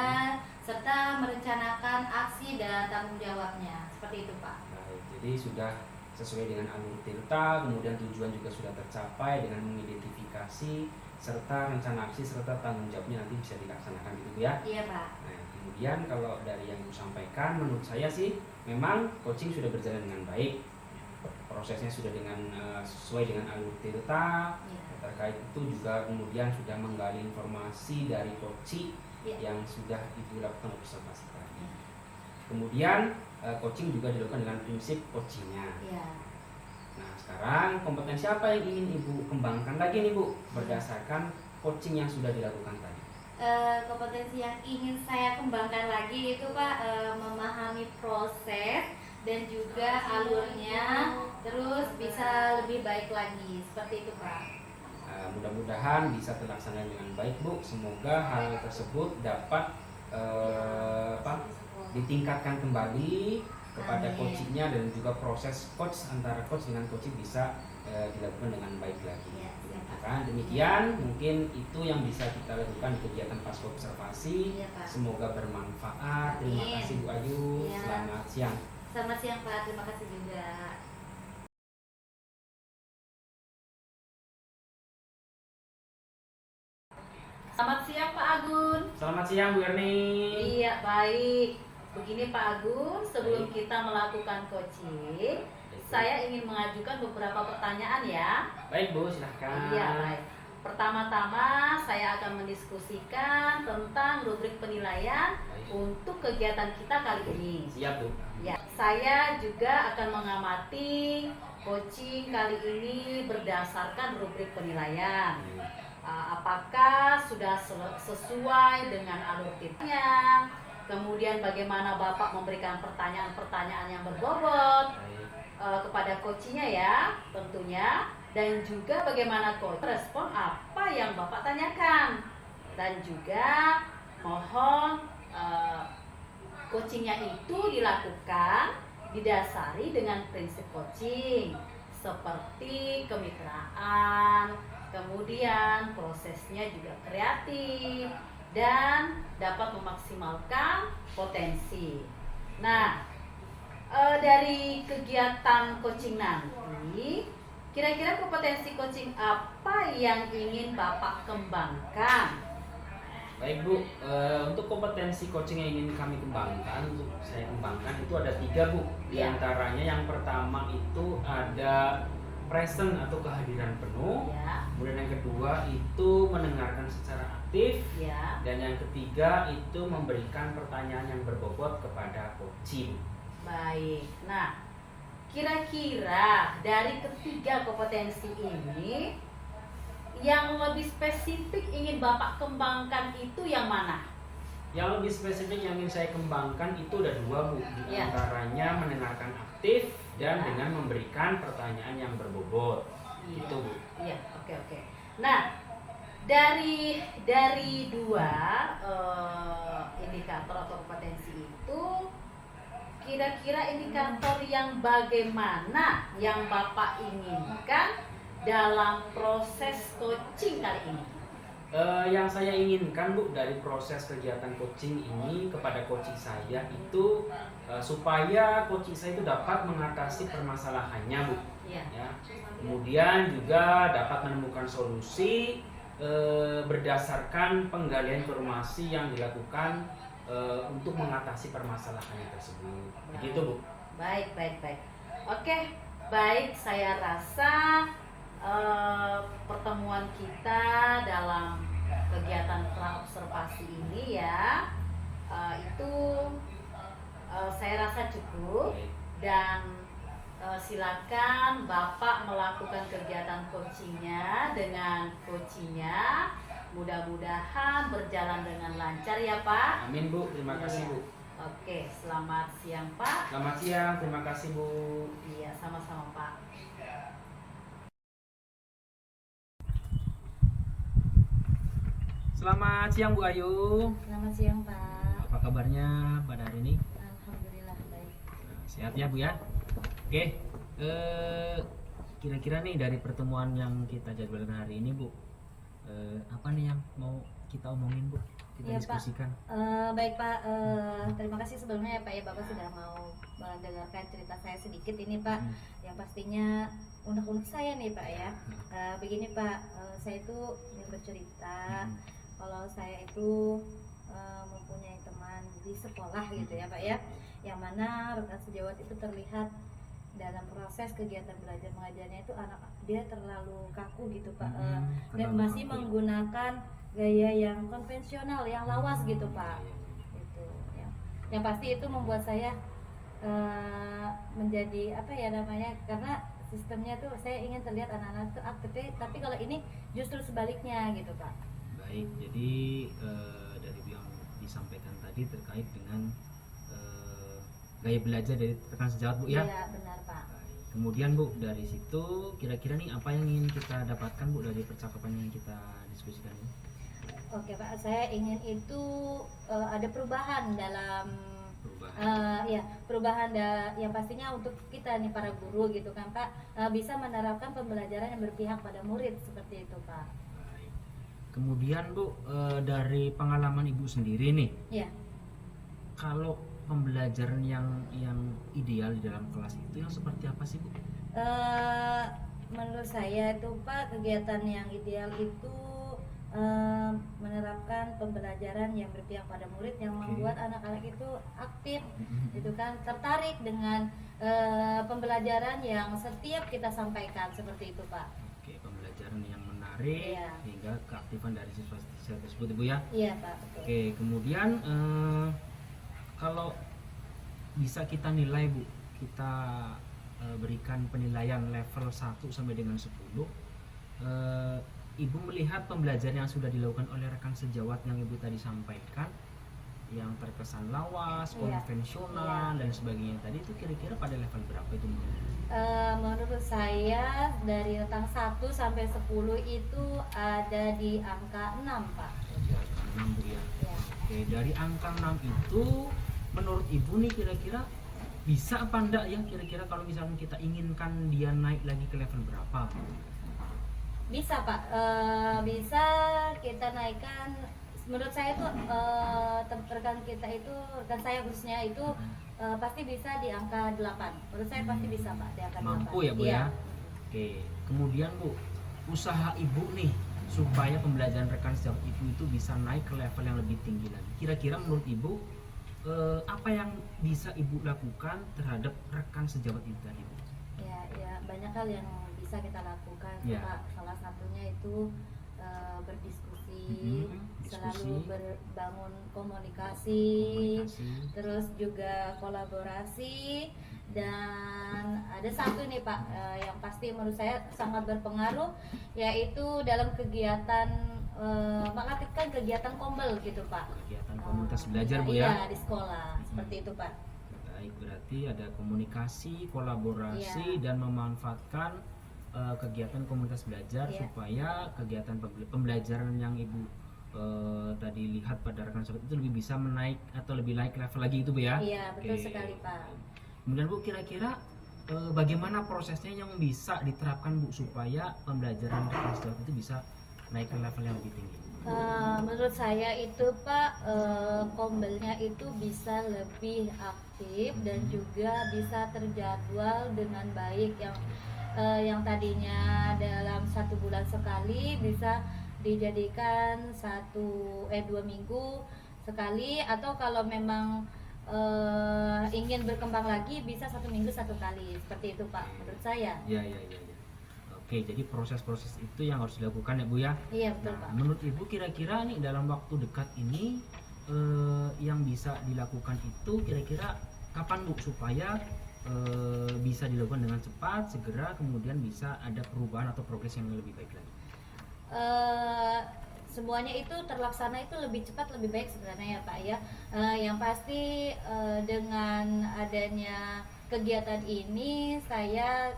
serta merencanakan aksi dan tanggung jawabnya. Seperti itu Pak. Baik, jadi sudah sesuai dengan alur Tirta, kemudian tujuan juga sudah tercapai dengan mengidentifikasi serta rencana aksi serta tanggung jawabnya nanti bisa dilaksanakan gitu Bu ya. Iya Pak. Nah, kemudian kalau dari yang Ibu sampaikan, menurut saya sih memang coaching sudah berjalan dengan baik, prosesnya sudah dengan sesuai dengan alur Tirta. Iya. Terkait itu juga kemudian sudah menggali informasi dari coaching Iya. yang sudah Ibu lakukan observasi tadi. Iya. Kemudian coaching juga dilakukan dengan prinsip coachingnya. Iya. Nah, sekarang kompetensi apa yang ingin Ibu kembangkan lagi nih Bu berdasarkan coaching yang sudah dilakukan tadi? Kompetensi yang ingin saya kembangkan lagi itu Pak, memahami proses dan juga alurnya, terus bisa lebih baik lagi, seperti itu Pak. Mudah-mudahan bisa terlaksana dengan baik Bu. Semoga hal tersebut dapat ditingkatkan kembali kepada Amin. coachingnya dan juga proses coach antara coach dengan coaching bisa dilakukan dengan baik lagi. Ya, siap, Pak. Kan demikian mungkin itu yang bisa kita lakukan di kegiatan pasca observasi. Iya, Pak. Semoga bermanfaat. Terima Amin. kasih Bu Ayu. Iya. Selamat siang. Selamat siang Pak, terima kasih juga. Selamat siang Pak Agun. Selamat siang Bu Erni. Iya baik. Begini Pak Agun, sebelum kita melakukan coaching, saya ingin mengajukan beberapa pertanyaan ya. Baik Bu, silahkan. Iya baik. Pertama-tama saya akan mendiskusikan tentang rubrik penilaian Baik. untuk kegiatan kita kali ini. Siap Bu. Ya, saya juga akan mengamati coaching kali ini berdasarkan rubrik penilaian. Apakah sudah sesuai dengan alur tipnya? Kemudian bagaimana Bapak memberikan pertanyaan-pertanyaan yang berbobot Baik. kepada coachingnya ya tentunya, dan juga bagaimana coach respon apa apa yang Bapak tanyakan. Dan juga mohon coachingnya itu dilakukan didasari dengan prinsip coaching seperti kemitraan, kemudian prosesnya juga kreatif dan dapat memaksimalkan potensi. Nah, dari kegiatan coaching nanti, kira-kira kompetensi coaching apa yang ingin Bapak kembangkan? Baik Bu, untuk kompetensi coaching yang ingin kami kembangkan, untuk saya kembangkan itu ada 3 Bu. Di Ya. antaranya yang pertama itu ada present atau kehadiran penuh. Ya, Kemudian yang kedua itu mendengarkan secara aktif. ya. Dan yang ketiga itu memberikan pertanyaan yang berbobot kepada coaching. Baik. Nah, kira-kira dari ketiga kompetensi ini yang lebih spesifik ingin Bapak kembangkan itu yang mana? Yang lebih spesifik yang ingin saya kembangkan itu ada 2 Bu. Di Ya. antaranya mendengarkan aktif dan Ya. dengan memberikan pertanyaan yang berbobot. Iya. Itu Bu. Iya, oke. Nah, dari 2 indikator atau kompetensi itu, kira-kira indikator yang bagaimana yang Bapak inginkan dalam proses coaching kali ini? Yang saya inginkan Bu dari proses kegiatan coaching ini kepada coaching saya itu supaya coaching saya itu dapat mengatasi permasalahannya Bu. Iya. Ya. Kemudian juga dapat menemukan solusi berdasarkan penggalian informasi yang dilakukan untuk mengatasi permasalahannya tersebut. Begitu Bu. Baik. Oke, baik. Saya rasa pertemuan kita dalam kegiatan praobservasi ini ya itu saya rasa cukup, dan silakan Bapak melakukan kegiatan coachingnya dengan coachingnya. Mudah-mudahan berjalan dengan lancar ya Pak. Amin Bu, terima kasih Bu. Oke, selamat siang Pak. Selamat siang, terima kasih Bu. Iya, sama-sama Pak. Selamat siang Bu Ayu. Selamat siang Pak. Apa kabarnya pada hari ini? Alhamdulillah baik. Sehat ya Bu ya. Oke, kira-kira nih dari pertemuan yang kita jadwalkan hari ini Bu, apa nih yang mau kita omongin Bu? Kita Iya, Pak. diskusikan. Baik Pak, terima kasih sebelumnya ya Pak ya, Bapak sudah mau mendengarkan cerita saya sedikit ini Pak. Yang pastinya unek-unek saya nih Pak ya. Begini Pak, saya itu ingin bercerita kalau saya itu mempunyai teman di sekolah gitu ya Pak ya, yang mana rekan sejawat itu terlihat dalam proses kegiatan belajar mengajarnya itu dia terlalu kaku gitu Pak, dan terlalu masih kaku ya. menggunakan gaya yang konvensional, yang lawas gitu Pak. Itu ya. Yang pasti itu membuat saya menjadi apa ya namanya, karena sistemnya tuh saya ingin terlihat anak-anak itu aktif, tapi kalau ini justru sebaliknya gitu Pak. Baik, jadi dari yang disampaikan tadi terkait dengan gaya belajar dari rekan sejawat Bu ya. Iya benar Pak. Baik. Kemudian Bu, dari situ kira-kira nih apa yang ingin kita dapatkan Bu dari percakapan yang kita diskusikan ini? Oke Pak, saya ingin itu ada perubahan dalam perubahan yang pastinya untuk kita nih para guru gitu kan Pak, bisa menerapkan pembelajaran yang berpihak pada murid seperti itu Pak. Baik. Kemudian Bu, dari pengalaman Ibu sendiri nih, Ya. kalau pembelajaran yang ideal di dalam kelas itu yang seperti apa sih Bu? Menurut saya itu Pak, kegiatan yang ideal itu menerapkan pembelajaran yang berpihak pada murid, yang membuat anak-anak itu aktif, itu kan tertarik dengan pembelajaran yang setiap kita sampaikan seperti itu Pak. Oke, pembelajaran yang menarik Iya. hingga keaktifan dari siswa tersebut Ibu ya. Iya Pak, betul. Oke, kemudian kalau bisa kita nilai Bu, kita berikan penilaian level 1 sampai dengan 10, Ibu melihat pembelajaran yang sudah dilakukan oleh rekan sejawat yang Ibu tadi sampaikan yang terkesan lawas, Iya. konvensional dan sebagainya tadi itu kira-kira pada level berapa itu Bu? Menurut saya dari rentang 1 sampai 10 itu ada di angka 6 Pak. Ya, 6 Bu ya. Ya. Oke, dari angka 6 itu menurut Ibu nih kira-kira bisa apa enggak ya kira-kira kalau misalnya kita inginkan dia naik lagi ke level berapa? Bisa Pak, bisa kita naikkan. Menurut saya tuh rekan kita itu, rekan saya khususnya itu pasti bisa di angka 8. Menurut saya pasti bisa Pak di angka 8. Mampu ya Bu Iya. ya? Oke, kemudian Bu, usaha Ibu nih supaya pembelajaran rekan sejawat Ibu itu bisa naik ke level yang lebih tinggi lagi. Kira-kira menurut Ibu apa yang bisa Ibu lakukan terhadap rekan sejawat Ibu tadi Bu? Ya, banyak hal yang bisa kita lakukan Ya. Pak. Salah satunya itu berdiskusi, Diskusi. selalu berbangun komunikasi, terus juga kolaborasi. Dan ada satu nih Pak yang pasti menurut saya sangat berpengaruh, yaitu dalam kegiatan mengaktifkan kegiatan kombel gitu Pak. Kegiatan komunitas belajar Bu Iya, ya? di sekolah seperti itu Pak. Baik, berarti ada komunikasi, kolaborasi, Iya. dan memanfaatkan kegiatan komunitas belajar Iya. supaya kegiatan pembelajaran yang Ibu tadi lihat pada rekan sejawat itu lebih bisa menaik atau lebih naik level lagi itu Bu ya? Iya, betul Oke. sekali Pak. Kemudian Bu, kira-kira bagaimana prosesnya yang bisa diterapkan Bu supaya pembelajaran rekan sejawat itu bisa naik ke level yang lebih tinggi? Menurut saya itu Pak, kombelnya itu bisa lebih aktif dan juga bisa terjadwal dengan baik, yang tadinya dalam 1 bulan sekali bisa dijadikan 2 minggu sekali, atau kalau memang ingin berkembang lagi bisa 1 minggu 1 kali, seperti itu Pak menurut saya. Ya. Oke, jadi proses-proses itu yang harus dilakukan ya Bu ya? Iya betul Pak. Nah, menurut Ibu kira-kira nih dalam waktu dekat ini yang bisa dilakukan itu kira-kira kapan Bu supaya bisa dilakukan dengan cepat, segera, kemudian bisa ada perubahan atau progres yang lebih baik lagi? Semuanya itu terlaksana itu lebih cepat lebih baik sebenarnya ya Pak ya. Yang pasti dengan adanya kegiatan ini saya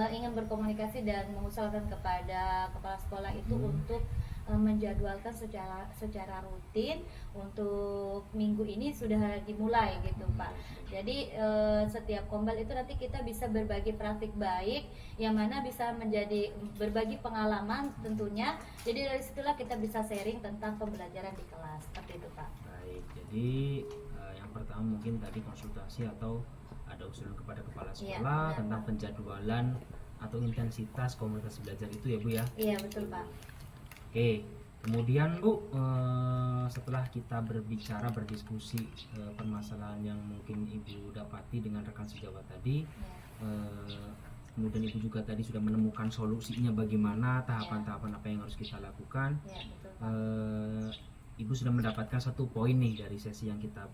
ingin berkomunikasi dan mengusulkan kepada kepala sekolah itu untuk menjadwalkan secara rutin untuk minggu ini sudah dimulai gitu Pak. Jadi setiap kombel itu nanti kita bisa berbagi praktik baik yang mana bisa menjadi berbagi pengalaman tentunya. Jadi dari situlah kita bisa sharing tentang pembelajaran di kelas seperti itu Pak. Baik, jadi yang pertama mungkin tadi konsultasi atau ada usulan kepada kepala Iya, sekolah benar, tentang Pak. penjadwalan atau intensitas komunitas belajar itu ya Bu ya? Iya betul Pak. Oke, kemudian Bu, setelah kita berbicara, berdiskusi permasalahan yang mungkin Ibu dapati dengan rekan sejawat tadi, kemudian Ibu juga tadi sudah menemukan solusinya bagaimana, tahapan-tahapan apa yang harus kita lakukan. Iya betul Pak. Ibu sudah mendapatkan satu poin nih dari sesi yang kita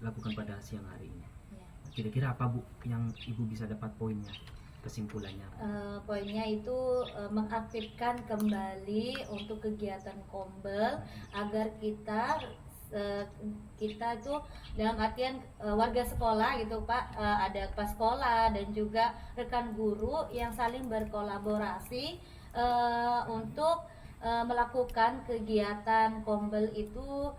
lakukan pada siang hari ini. Iya. Kira-kira apa Bu yang Ibu bisa dapat poinnya, kesimpulannya? Poinnya itu mengaktifkan kembali untuk kegiatan kombel agar kita itu dalam artian warga sekolah gitu Pak, ada kepala sekolah dan juga rekan guru yang saling berkolaborasi untuk melakukan kegiatan kombel itu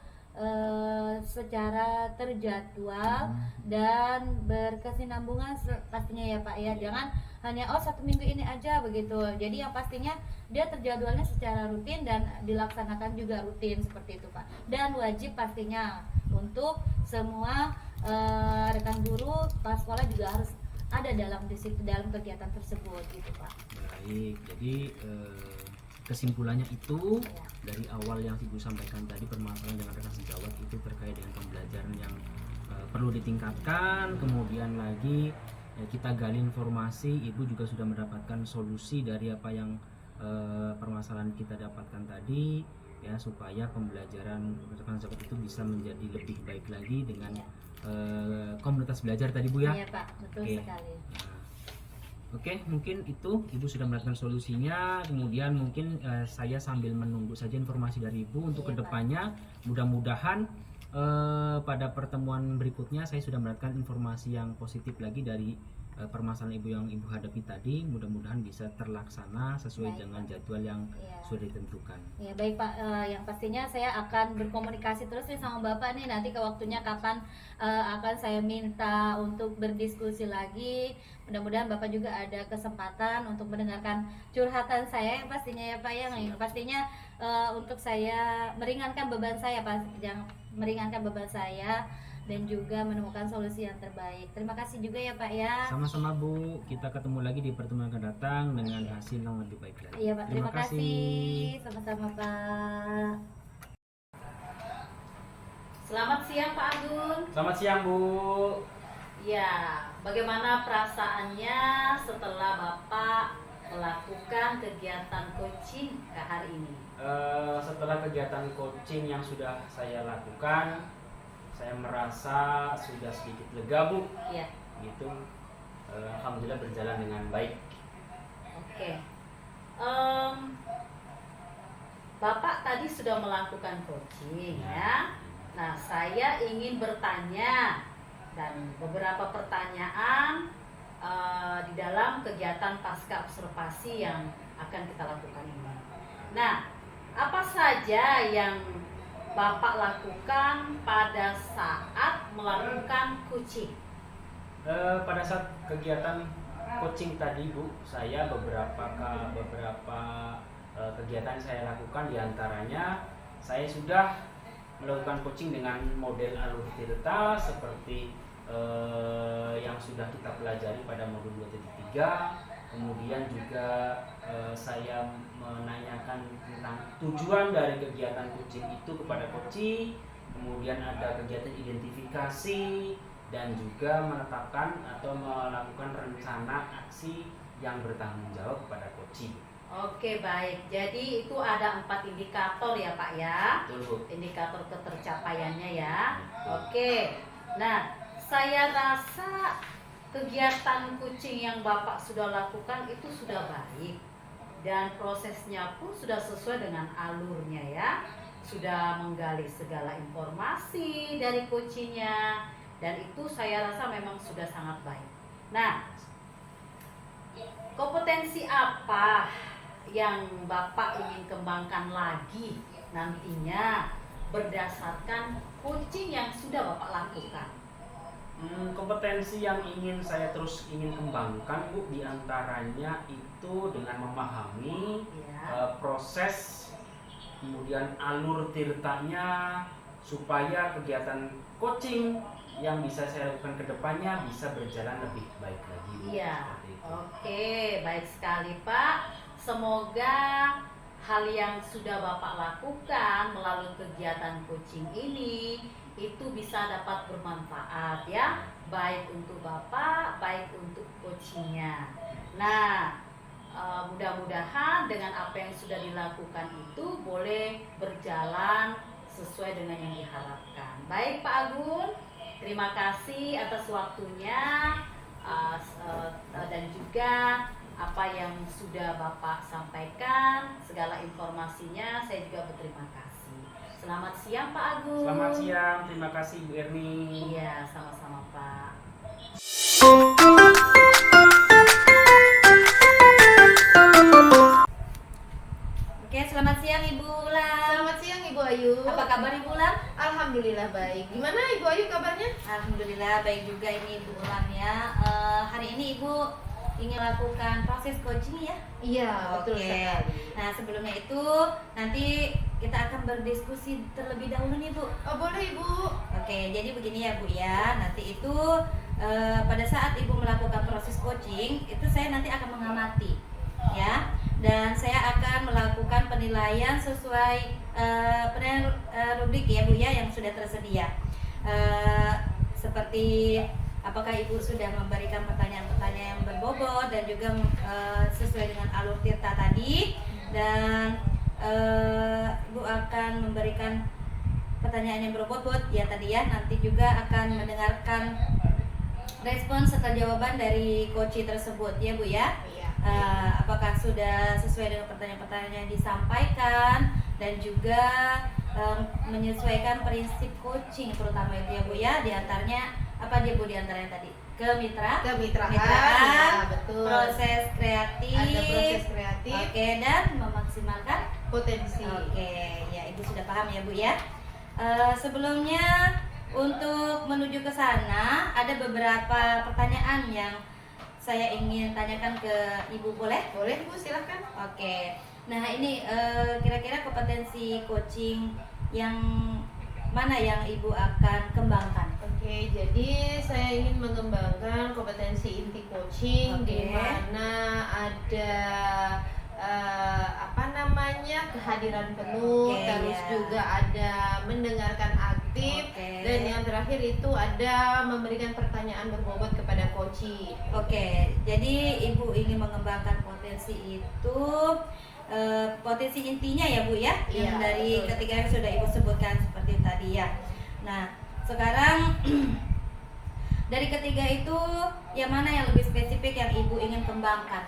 secara terjadwal dan berkesinambungan pastinya ya Pak ya. Jangan hanya 1 minggu ini aja begitu. Jadi yang pastinya dia terjadwalnya secara rutin dan dilaksanakan juga rutin seperti itu Pak. Dan wajib pastinya untuk semua rekan guru kepala sekolah juga harus ada dalam kegiatan tersebut gitu Pak. Baik, jadi kesimpulannya itu dari awal yang Ibu sampaikan tadi, permasalahan dengan rekan sejawat itu terkait dengan pembelajaran yang perlu ditingkatkan. Kemudian lagi kita gali informasi, Ibu juga sudah mendapatkan solusi dari apa yang permasalahan kita dapatkan tadi ya, supaya pembelajaran rekan sejawat itu bisa menjadi lebih baik lagi dengan komunitas belajar tadi Bu ya. Iya Pak, betul Oke. sekali. Oke, mungkin itu Ibu sudah mendapatkan solusinya. Kemudian mungkin saya sambil menunggu saja informasi dari Ibu untuk Iya, kedepannya. Mudah-mudahan pada pertemuan berikutnya saya sudah mendapatkan informasi yang positif lagi dari permasalahan ibu yang ibu hadapi tadi. Mudah-mudahan bisa terlaksana sesuai Baik, dengan Pak. jadwal yang Iya. sudah ditentukan. Ya baik Pak, yang pastinya saya akan berkomunikasi terus nih sama Bapak nih, nanti ke waktunya kapan akan saya minta untuk berdiskusi lagi. Mudah-mudahan Bapak juga ada kesempatan untuk mendengarkan curhatan saya yang pastinya ya Pak, yang pastinya untuk saya meringankan beban saya Pak, yang meringankan beban saya dan juga menemukan solusi yang terbaik. Terima kasih juga ya Pak ya. Sama-sama Bu, kita ketemu lagi di pertemuan akan datang dengan hasil yang lebih baik lagi. Iya Pak, terima kasih. Sama-sama Pak. Selamat siang Pak Agun. Selamat siang Bu. Ya, bagaimana perasaannya setelah Bapak melakukan kegiatan coaching ke hari ini? Setelah kegiatan coaching yang sudah saya lakukan, saya merasa sudah sedikit lega Bu. Ya, Gitu. Alhamdulillah berjalan dengan baik. oke. Bapak tadi sudah melakukan coaching ya. Nah, saya ingin bertanya dan beberapa pertanyaan di dalam kegiatan pasca observasi yang akan kita lakukan ini. Nah, apa saja yang Bapak lakukan pada saat melakukan coaching? Pada saat kegiatan coaching tadi Bu, saya beberapa kegiatan saya lakukan, diantaranya saya sudah melakukan coaching dengan model alur tirta seperti yang sudah kita pelajari pada modul 2.3. Kemudian juga saya menanyakan tentang tujuan dari kegiatan coaching itu kepada coachee. Kemudian ada kegiatan identifikasi dan juga menetapkan atau melakukan rencana aksi yang bertanggung jawab kepada coachee. Oke, baik. Jadi itu ada 4 indikator ya Pak ya. Betul Bu. Indikator ketercapaiannya ya. Oke. Nah, saya rasa kegiatan coaching yang Bapak sudah lakukan itu sudah baik dan prosesnya pun sudah sesuai dengan alurnya ya. Sudah menggali segala informasi dari coachingnya dan itu saya rasa memang sudah sangat baik. Nah, kompetensi apa yang Bapak ingin kembangkan lagi nantinya berdasarkan coaching yang sudah Bapak lakukan? Kompetensi yang ingin saya terus kembangkan Bu, diantaranya itu dengan memahami Ya. proses kemudian alur tirtanya supaya kegiatan coaching yang bisa saya lakukan ke depannya bisa berjalan lebih baik lagi Bu. Iya. Seperti itu. Oke, baik sekali Pak. Semoga hal yang sudah Bapak lakukan melalui kegiatan coaching ini itu bisa dapat bermanfaat ya, baik untuk Bapak, baik untuk coachingnya. Nah, mudah-mudahan dengan apa yang sudah dilakukan itu boleh berjalan sesuai dengan yang diharapkan. Baik Pak Agun, terima kasih atas waktunya dan juga apa yang sudah Bapak sampaikan, segala informasinya saya juga berterima kasih. Selamat siang Pak Agung. Selamat siang, terima kasih Bu Erni. Iya, sama-sama Pak. Oke, selamat siang Ibu Ulang. Selamat siang Ibu Ayu. Apa kabar Ibu Ulang? Alhamdulillah baik. Gimana Ibu Ayu kabarnya? Alhamdulillah baik juga ini Ibu Ulang ya. Hari ini Ibu ingin lakukan proses coaching ya? Iya, betul Oke. sekali. Nah sebelumnya itu nanti kita akan berdiskusi terlebih dahulu nih Bu. Oh, boleh Ibu. Oke, jadi begini ya Bu ya. Nanti itu pada saat Ibu melakukan proses coaching itu saya nanti akan mengamati ya. Dan saya akan melakukan penilaian sesuai penilaian rubrik ya Bu ya yang sudah tersedia. Seperti apakah Ibu sudah memberikan pertanyaan-pertanyaan yang berbobot dan juga sesuai dengan alur tirta tadi, dan Ibu akan memberikan pertanyaan yang berbobot ya tadi ya. Nanti juga akan mendengarkan respon serta jawaban dari coach tersebut ya Bu ya. Iya. Apakah sudah sesuai dengan pertanyaan-pertanyaan yang disampaikan dan juga menyesuaikan prinsip coaching terutama itu ya Bu ya. Di antaranya apa dia Bu di antaranya tadi? Kemitraan, Kemitraan, ya, betul. proses kreatif, Ada proses kreatif, oke, dan memaksimalkan potensi. Oke, ya Ibu sudah paham ya Bu ya. Sebelumnya untuk menuju ke sana ada beberapa pertanyaan yang saya ingin tanyakan ke Ibu, boleh? Boleh Bu, silahkan. Oke. Nah ini kira-kira kompetensi coaching yang mana yang Ibu akan kembangkan? Oke, jadi saya ingin mengembangkan kompetensi inti coaching Oke. di mana ada kehadiran penuh, Oke, terus ya. juga ada mendengarkan aktif, Oke. dan yang terakhir itu ada memberikan pertanyaan berbobot kepada coaching. Oke, jadi Ibu ingin mengembangkan potensi itu, potensi intinya ya Bu ya, yang Iya, dari betul. ketiga yang sudah Ibu sebutkan seperti tadi ya. Nah, sekarang dari ketiga itu yang mana yang lebih spesifik yang Ibu ingin kembangkan?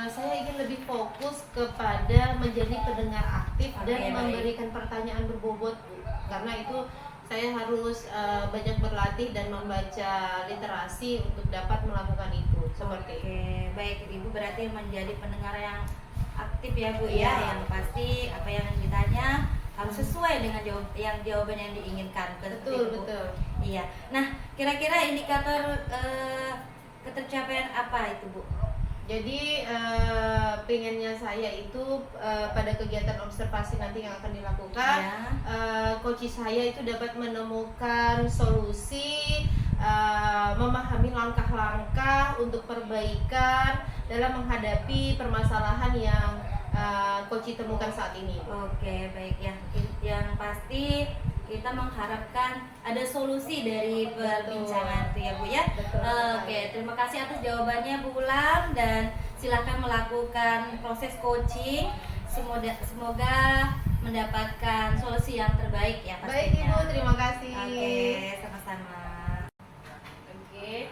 Saya ingin lebih fokus kepada menjadi pendengar aktif Oke, dan baik. memberikan pertanyaan berbobot, Bu. Karena itu saya harus banyak berlatih dan membaca literasi untuk dapat melakukan itu. Seperti itu. Oke, baik Ibu berarti menjadi pendengar yang aktif ya Bu ya, Iya. yang pasti apa yang ditanya harus sesuai dengan jawaban yang diinginkan. Seperti Betul, itu, Bu. betul. Iya. Nah, kira-kira indikator ketercapaian apa itu Bu? Jadi pengennya saya itu pada kegiatan observasi nanti yang akan dilakukan, Ya. coach saya itu dapat menemukan solusi, memahami langkah-langkah untuk perbaikan dalam menghadapi permasalahan yang coach temukan saat ini. Oke, baik ya. Yang pasti kita mengharapkan ada solusi dari perbincangan itu ya Bu ya. Betul. Oke, terima kasih atas jawabannya Bu Ulam, dan silahkan melakukan proses coaching. Semoga mendapatkan solusi yang terbaik ya pastinya. Baik Ibu, terima kasih. Oke, sama-sama. Oke.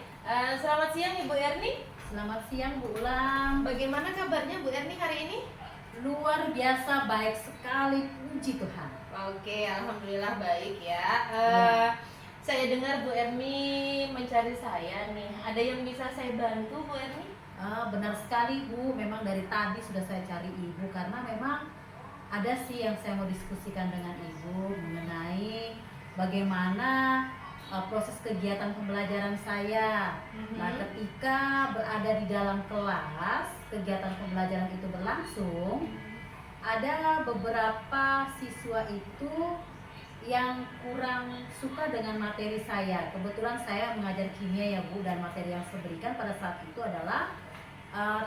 Selamat siang Ibu Erni. Selamat siang Bu Ulam. Bagaimana kabarnya Bu Erni hari ini? Luar biasa baik sekali, puji Tuhan. Oke, alhamdulillah baik ya. Saya dengar Bu Erni mencari saya nih. Ada yang bisa saya bantu Bu Erni? Benar sekali Bu, memang dari tadi sudah saya cari Ibu karena memang ada sih yang saya mau diskusikan dengan Ibu mengenai bagaimana proses kegiatan pembelajaran saya. Nah, ketika berada di dalam kelas, kegiatan pembelajaran itu berlangsung, ada beberapa siswa itu yang kurang suka dengan materi saya. Kebetulan saya mengajar kimia ya Bu, dan materi yang saya berikan pada saat itu adalah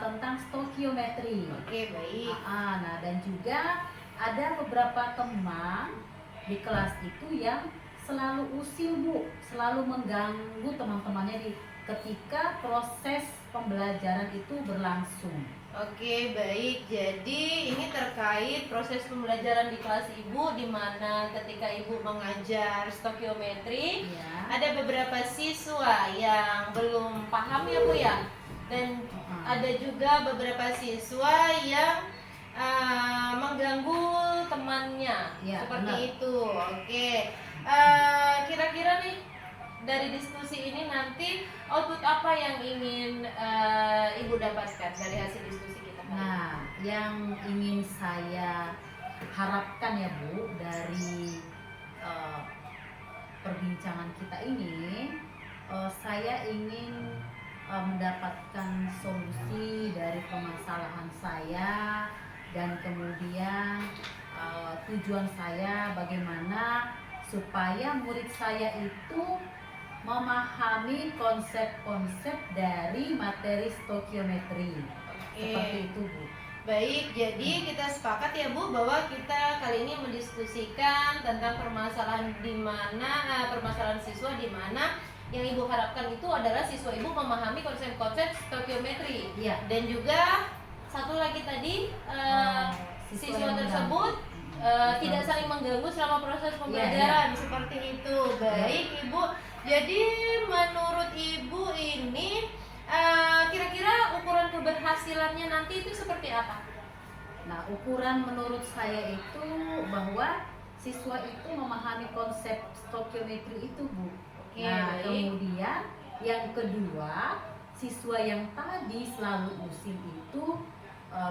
tentang stokiometri. Oke, baik. Nah, dan juga ada beberapa teman di kelas itu yang selalu usil Bu, selalu mengganggu teman-temannya ketika proses pembelajaran itu berlangsung. Oke, baik. Jadi ini terkait proses pembelajaran di kelas Ibu, di mana ketika Ibu mengajar stokiometri, Ya. ada beberapa siswa yang belum paham ya Bu ya. Dan ada juga beberapa siswa yang mengganggu temannya, Ya, seperti benar. itu. Oke, kira-kira nih dari diskusi ini nanti output apa yang ingin Ibu dapatkan dari hasil diskusi kita? Nah, yang ingin saya harapkan ya Bu dari perbincangan kita ini, saya ingin mendapatkan solusi dari permasalahan saya, dan kemudian tujuan saya bagaimana supaya murid saya itu memahami konsep-konsep dari materi stokiometri. Seperti itu Bu. Baik, jadi kita sepakat ya Bu bahwa kita kali ini mendiskusikan tentang permasalahan permasalahan siswa di mana yang Ibu harapkan itu adalah siswa Ibu memahami konsep-konsep stokiometri. Iya. Dan juga satu lagi tadi siswa yang tersebut mengganggu. tidak saling mengganggu selama proses pembelajaran, seperti itu. Baik Ibu, jadi menurut Ibu ini kira-kira ukuran keberhasilannya nanti itu seperti apa? Nah, ukuran menurut saya itu bahwa siswa itu memahami konsep stokiometri itu, Bu. Oke, Nah, baik. kemudian yang kedua, siswa yang tadi selalu usil itu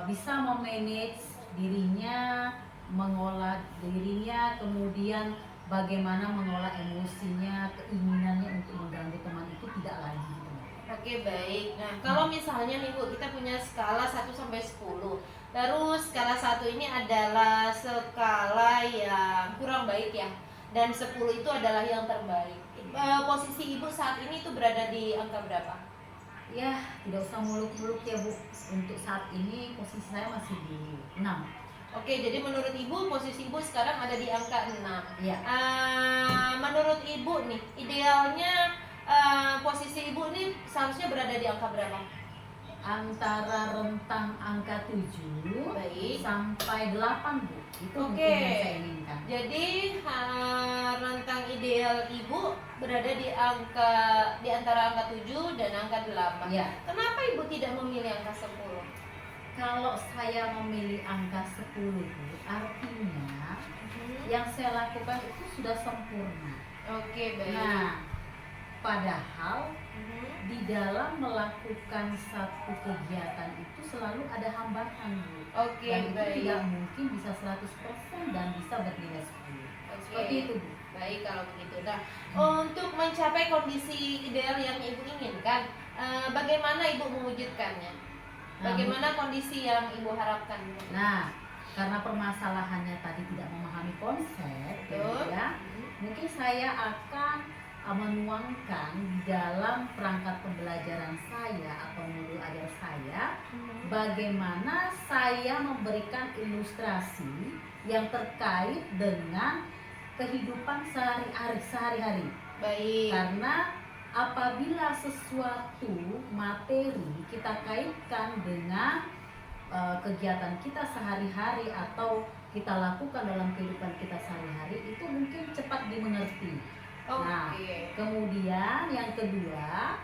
bisa memanage dirinya, mengolah dirinya, kemudian bagaimana mengolah emosinya, keinginannya untuk mengganggu teman itu tidak lagi gitu. Oke, baik. Nah, kalau misalnya nih Bu, kita punya skala 1 sampai 10. Terus skala 1 ini adalah skala yang kurang baik ya. Dan 10 itu adalah yang terbaik. Posisi Ibu saat ini itu berada di angka berapa? Ya, tidak usah muluk-muluk ya, Bu. Untuk saat ini posisi saya masih di 6. Oke, jadi menurut Ibu posisi Ibu sekarang ada di angka 6. Ya. Menurut Ibu nih, idealnya posisi Ibu nih seharusnya berada di angka berapa? Antara rentang angka 7 Baik. sampai 8, Bu. Itu Oke. mungkin yang saya inginkan. Jadi rentang ideal Ibu berada di antara angka 7 dan angka 8. Ya. Kenapa Ibu tidak memilih angka 10? Kalau saya memilih angka 10, Bu, artinya yang saya lakukan itu sudah sempurna. Oke, baik. Nah, padahal Mhm. di dalam melakukan satu kegiatan itu selalu ada hambatan, Bu. Oke, Dan itu baik. tidak mungkin bisa 100% dan bisa bernilai 10. Oke. Seperti itu, Bu. Baik kalau begitu. Nah, untuk mencapai kondisi ideal yang Ibu inginkan, bagaimana Ibu mewujudkannya? Bagaimana kondisi yang Ibu harapkan? Nah, karena permasalahannya tadi tidak memahami konsep, Betul. ya, mungkin saya akan menuangkan di dalam perangkat pembelajaran saya atau modul ajar saya bagaimana saya memberikan ilustrasi yang terkait dengan kehidupan sehari-hari. Baik. Karena apabila sesuatu materi kita kaitkan dengan kegiatan kita sehari-hari atau kita lakukan dalam kehidupan kita sehari-hari, itu mungkin cepat dimengerti. Nah, Oke. kemudian yang kedua,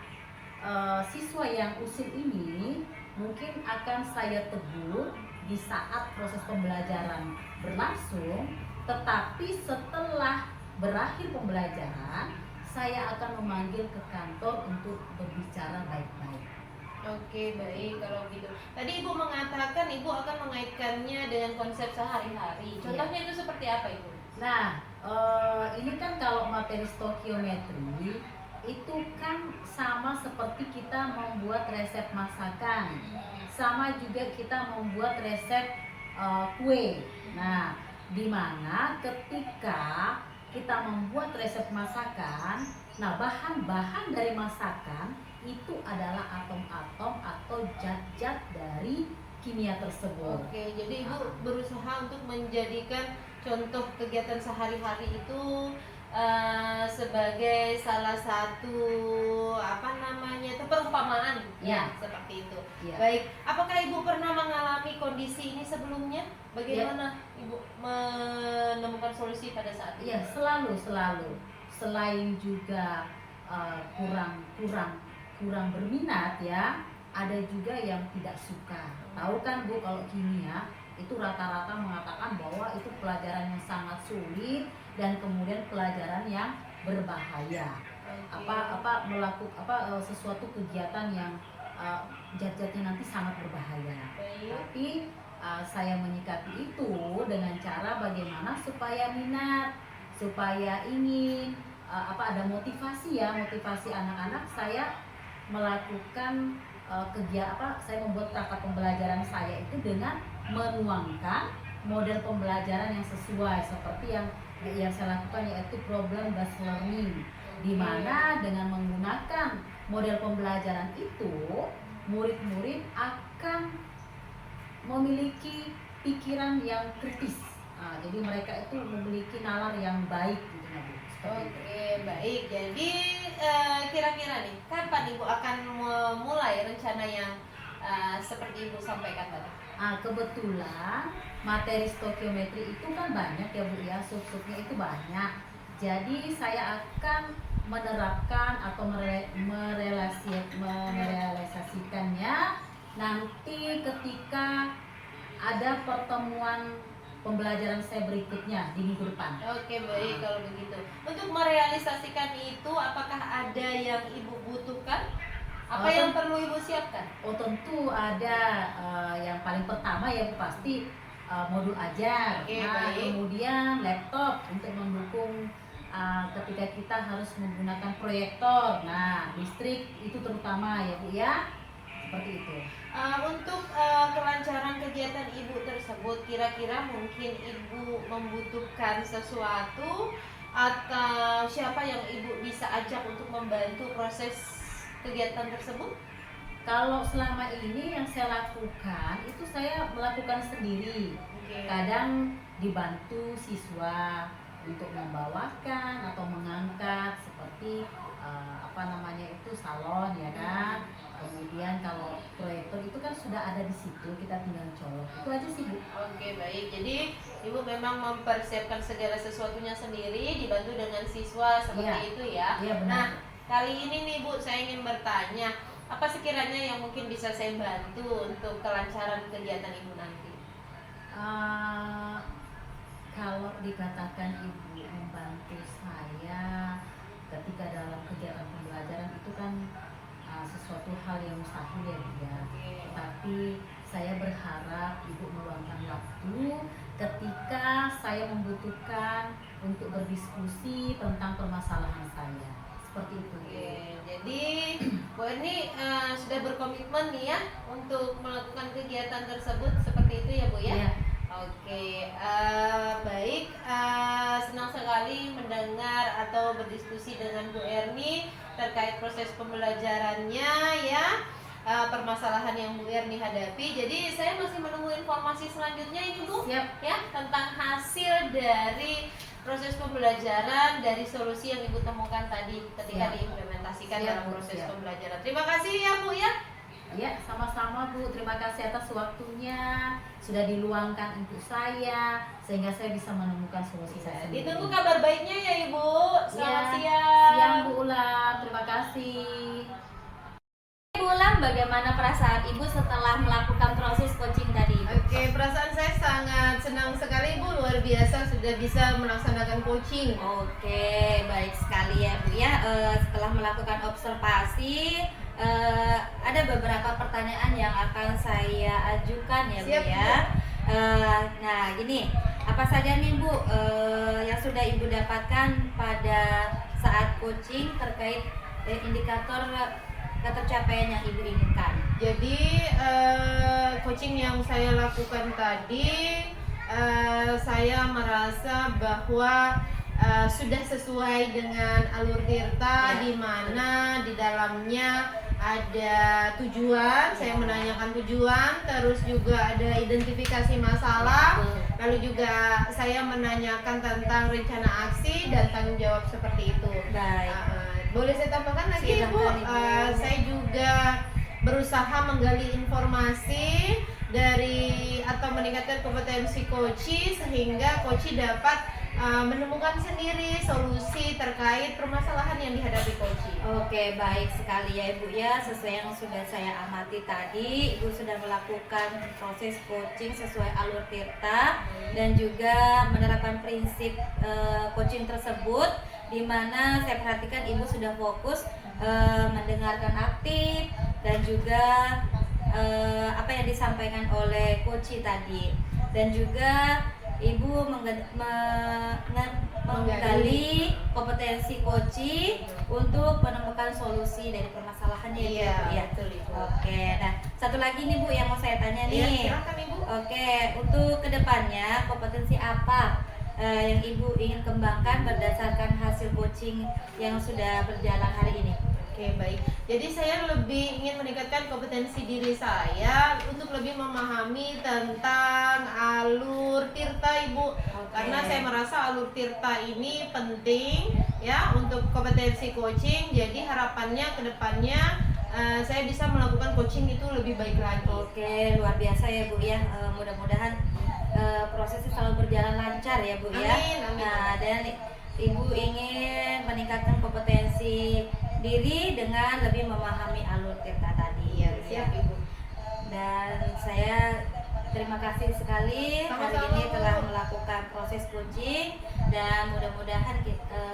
siswa yang usil ini mungkin akan saya tegur di saat proses pembelajaran berlangsung, tetapi setelah berakhir pembelajaran saya akan memanggil ke kantor untuk berbicara baik-baik. Oke, baik kalau gitu. Tadi Ibu mengatakan Ibu akan mengaitkannya dengan konsep sehari-hari. Contohnya itu seperti apa, Ibu? Nah, ini kan kalau materi stokiometri itu kan sama seperti kita membuat resep masakan, sama juga kita membuat resep kue. Nah, di mana ketika kita membuat resep masakan, nah bahan-bahan dari masakan itu adalah atom-atom atau zat-zat dari kimia tersebut. Oke, jadi Ibu berusaha untuk menjadikan contoh kegiatan sehari-hari itu sebagai salah satu perumpamaan Ya. seperti itu. Ya. Baik, apakah Ibu pernah mengalami kondisi ini sebelumnya? Bagaimana Ibu menemukan solusi pada saat itu? Iya, selalu. Selain juga kurang berminat ya, ada juga yang tidak suka. Tahu kan, Bu, kalau kimia itu rata-rata mengatakan bahwa itu pelajaran yang sangat sulit dan kemudian pelajaran yang berbahaya. Melakukan sesuatu kegiatan yang zat-zatnya nanti sangat berbahaya. Baik. Tapi saya menyikapi itu dengan cara bagaimana supaya minat, supaya ingin ada motivasi anak-anak. Saya melakukan saya membuat perangkat pembelajaran saya itu dengan menuangkan model pembelajaran yang sesuai seperti yang saya lakukan, yaitu problem based learning, di mana dengan menggunakan model pembelajaran itu murid-murid akan memiliki pikiran yang kritis. Jadi mereka itu memiliki nalar yang baik gitu, Bu. Oke, baik. Jadi kira-kira nih, kapan Ibu akan memulai rencana yang seperti Ibu sampaikan tadi? Kebetulan materi stokiometri itu kan banyak ya, Bu ya, sub-subnya itu banyak. Jadi saya akan menerapkan atau merealisasikannya nanti ketika ada pertemuan pembelajaran saya berikutnya di minggu depan. Oke, baik kalau begitu. Untuk merealisasikan itu, apakah ada yang Ibu butuhkan? Apa yang perlu Ibu siapkan? Oh tentu ada, yang paling pertama ya pasti modul ajar. Oke, Nah, baik. kemudian laptop untuk mendukung ketika kita harus menggunakan proyektor. Nah, listrik itu terutama ya Bu ya. Seperti itu. Untuk kelancaran kegiatan Ibu tersebut, kira-kira mungkin Ibu membutuhkan sesuatu atau siapa yang Ibu bisa ajak untuk membantu proses kegiatan tersebut? Kalau selama ini yang saya lakukan itu saya melakukan sendiri. Oke. Kadang dibantu siswa untuk membawakan atau mengangkat seperti salon ya kan. Kemudian kalau proyektor itu kan sudah ada di situ, kita tinggal colok. Itu aja sih Bu. Oke, baik. Jadi Ibu memang mempersiapkan segala sesuatunya sendiri, dibantu dengan siswa seperti Iya. itu ya. Iya benar. Nah, kali ini nih Bu, saya ingin bertanya, apa sekiranya yang mungkin bisa saya bantu untuk kelancaran kegiatan Ibu nanti? Kalau dikatakan Ibu membantu saya ketika dalam kegiatan pembelajaran itu kan sesuatu hal yang mustahil ya Bu ya. Tapi saya berharap Ibu meluangkan waktu ketika saya membutuhkan untuk berdiskusi tentang permasalahan saya. Seperti itu. Oke, jadi Bu Erni sudah berkomitmen nih ya untuk melakukan kegiatan tersebut seperti itu ya Bu ya? Iya. Oke, baik. Senang sekali mendengar atau berdiskusi dengan Bu Erni terkait proses pembelajarannya ya, permasalahan yang Bu Erni hadapi. Jadi saya masih menunggu informasi selanjutnya ini Bu, Siap. ya, tentang hasil dari proses pembelajaran dari solusi yang Ibu temukan tadi ketika Siap. diimplementasikan Siap, dalam Bu, proses siap. pembelajaran. Terima kasih ya Bu ya. Ya, sama-sama Bu. Terima kasih atas waktunya sudah diluangkan untuk saya sehingga saya bisa menemukan solusi saya sendiri. Ditunggu kabar baiknya ya Ibu. Selamat Ya, siang. Siang Bu Ulam. Terima kasih. Ibu Ulam, bagaimana perasaan Ibu setelah melakukan proses coaching tadi? Ibu? Oke, perasaan saya sangat senang sekali Bu, luar biasa sudah bisa melaksanakan coaching. Oke, baik sekali ya Bu ya. Setelah melakukan observasi, ada beberapa pertanyaan yang akan saya ajukan ya Bu Siap, ya. Nah, gini, apa saja nih Bu yang sudah Ibu dapatkan pada saat coaching terkait indikator ketercapaian yang Ibu inginkan? Jadi coaching yang saya lakukan tadi, saya merasa bahwa sudah sesuai dengan alur Tirta, Ya. di mana di dalamnya ada tujuan, saya menanyakan tujuan, terus juga ada identifikasi masalah, lalu juga saya menanyakan tentang rencana aksi dan tanggung jawab seperti itu. Baik. Boleh saya tambahkan lagi Bu? Silakan, Ibu. Saya juga berusaha menggali informasi dari atau meningkatkan kompetensi coach sehingga coach dapat menemukan sendiri solusi terkait permasalahan yang dihadapi coach. Oke, baik sekali ya Ibu ya. Sesuai yang sudah saya amati tadi, Ibu sudah melakukan proses coaching sesuai alur Tirta dan juga menerapkan prinsip coaching tersebut, di mana saya perhatikan Ibu sudah fokus mendengarkan aktif dan juga apa yang disampaikan oleh coach tadi, dan juga Ibu menggali kompetensi coach untuk menemukan solusi dari permasalahannya ya, Iya, Bu, ya. betul Ibu. Oke, nah satu lagi nih Bu yang mau saya tanya Iya, nih. silakan Ibu. Oke, untuk kedepannya kompetensi apa yang Ibu ingin kembangkan berdasarkan hasil coaching yang sudah berjalan hari ini? Oke, baik. Jadi saya lebih ingin meningkatkan kompetensi diri saya untuk lebih memahami tentang alur Tirta Ibu. Oke. Karena saya merasa alur Tirta ini penting ya untuk kompetensi coaching. Jadi harapannya ke depannya saya bisa melakukan coaching itu lebih baik lagi. Oke, luar biasa ya Bu ya. Mudah-mudahan prosesnya selalu berjalan lancar ya Bu ya. Amin, amin. Nah, dan Ibu ingin meningkatkan kompetensi diri dengan lebih memahami alur Tirta tadi. Iya, ya. siap Ibu. Dan saya terima kasih sekali hari Sama-sama, ini Bu. telah melakukan proses coaching dan mudah-mudahan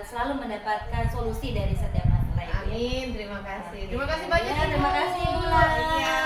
selalu mendapatkan solusi dari setiap masalah Ibu. Amin, terima kasih. Terima kasih Oke. banyak Ya, Ibu. terima kasih, Ibu Lara. Iya.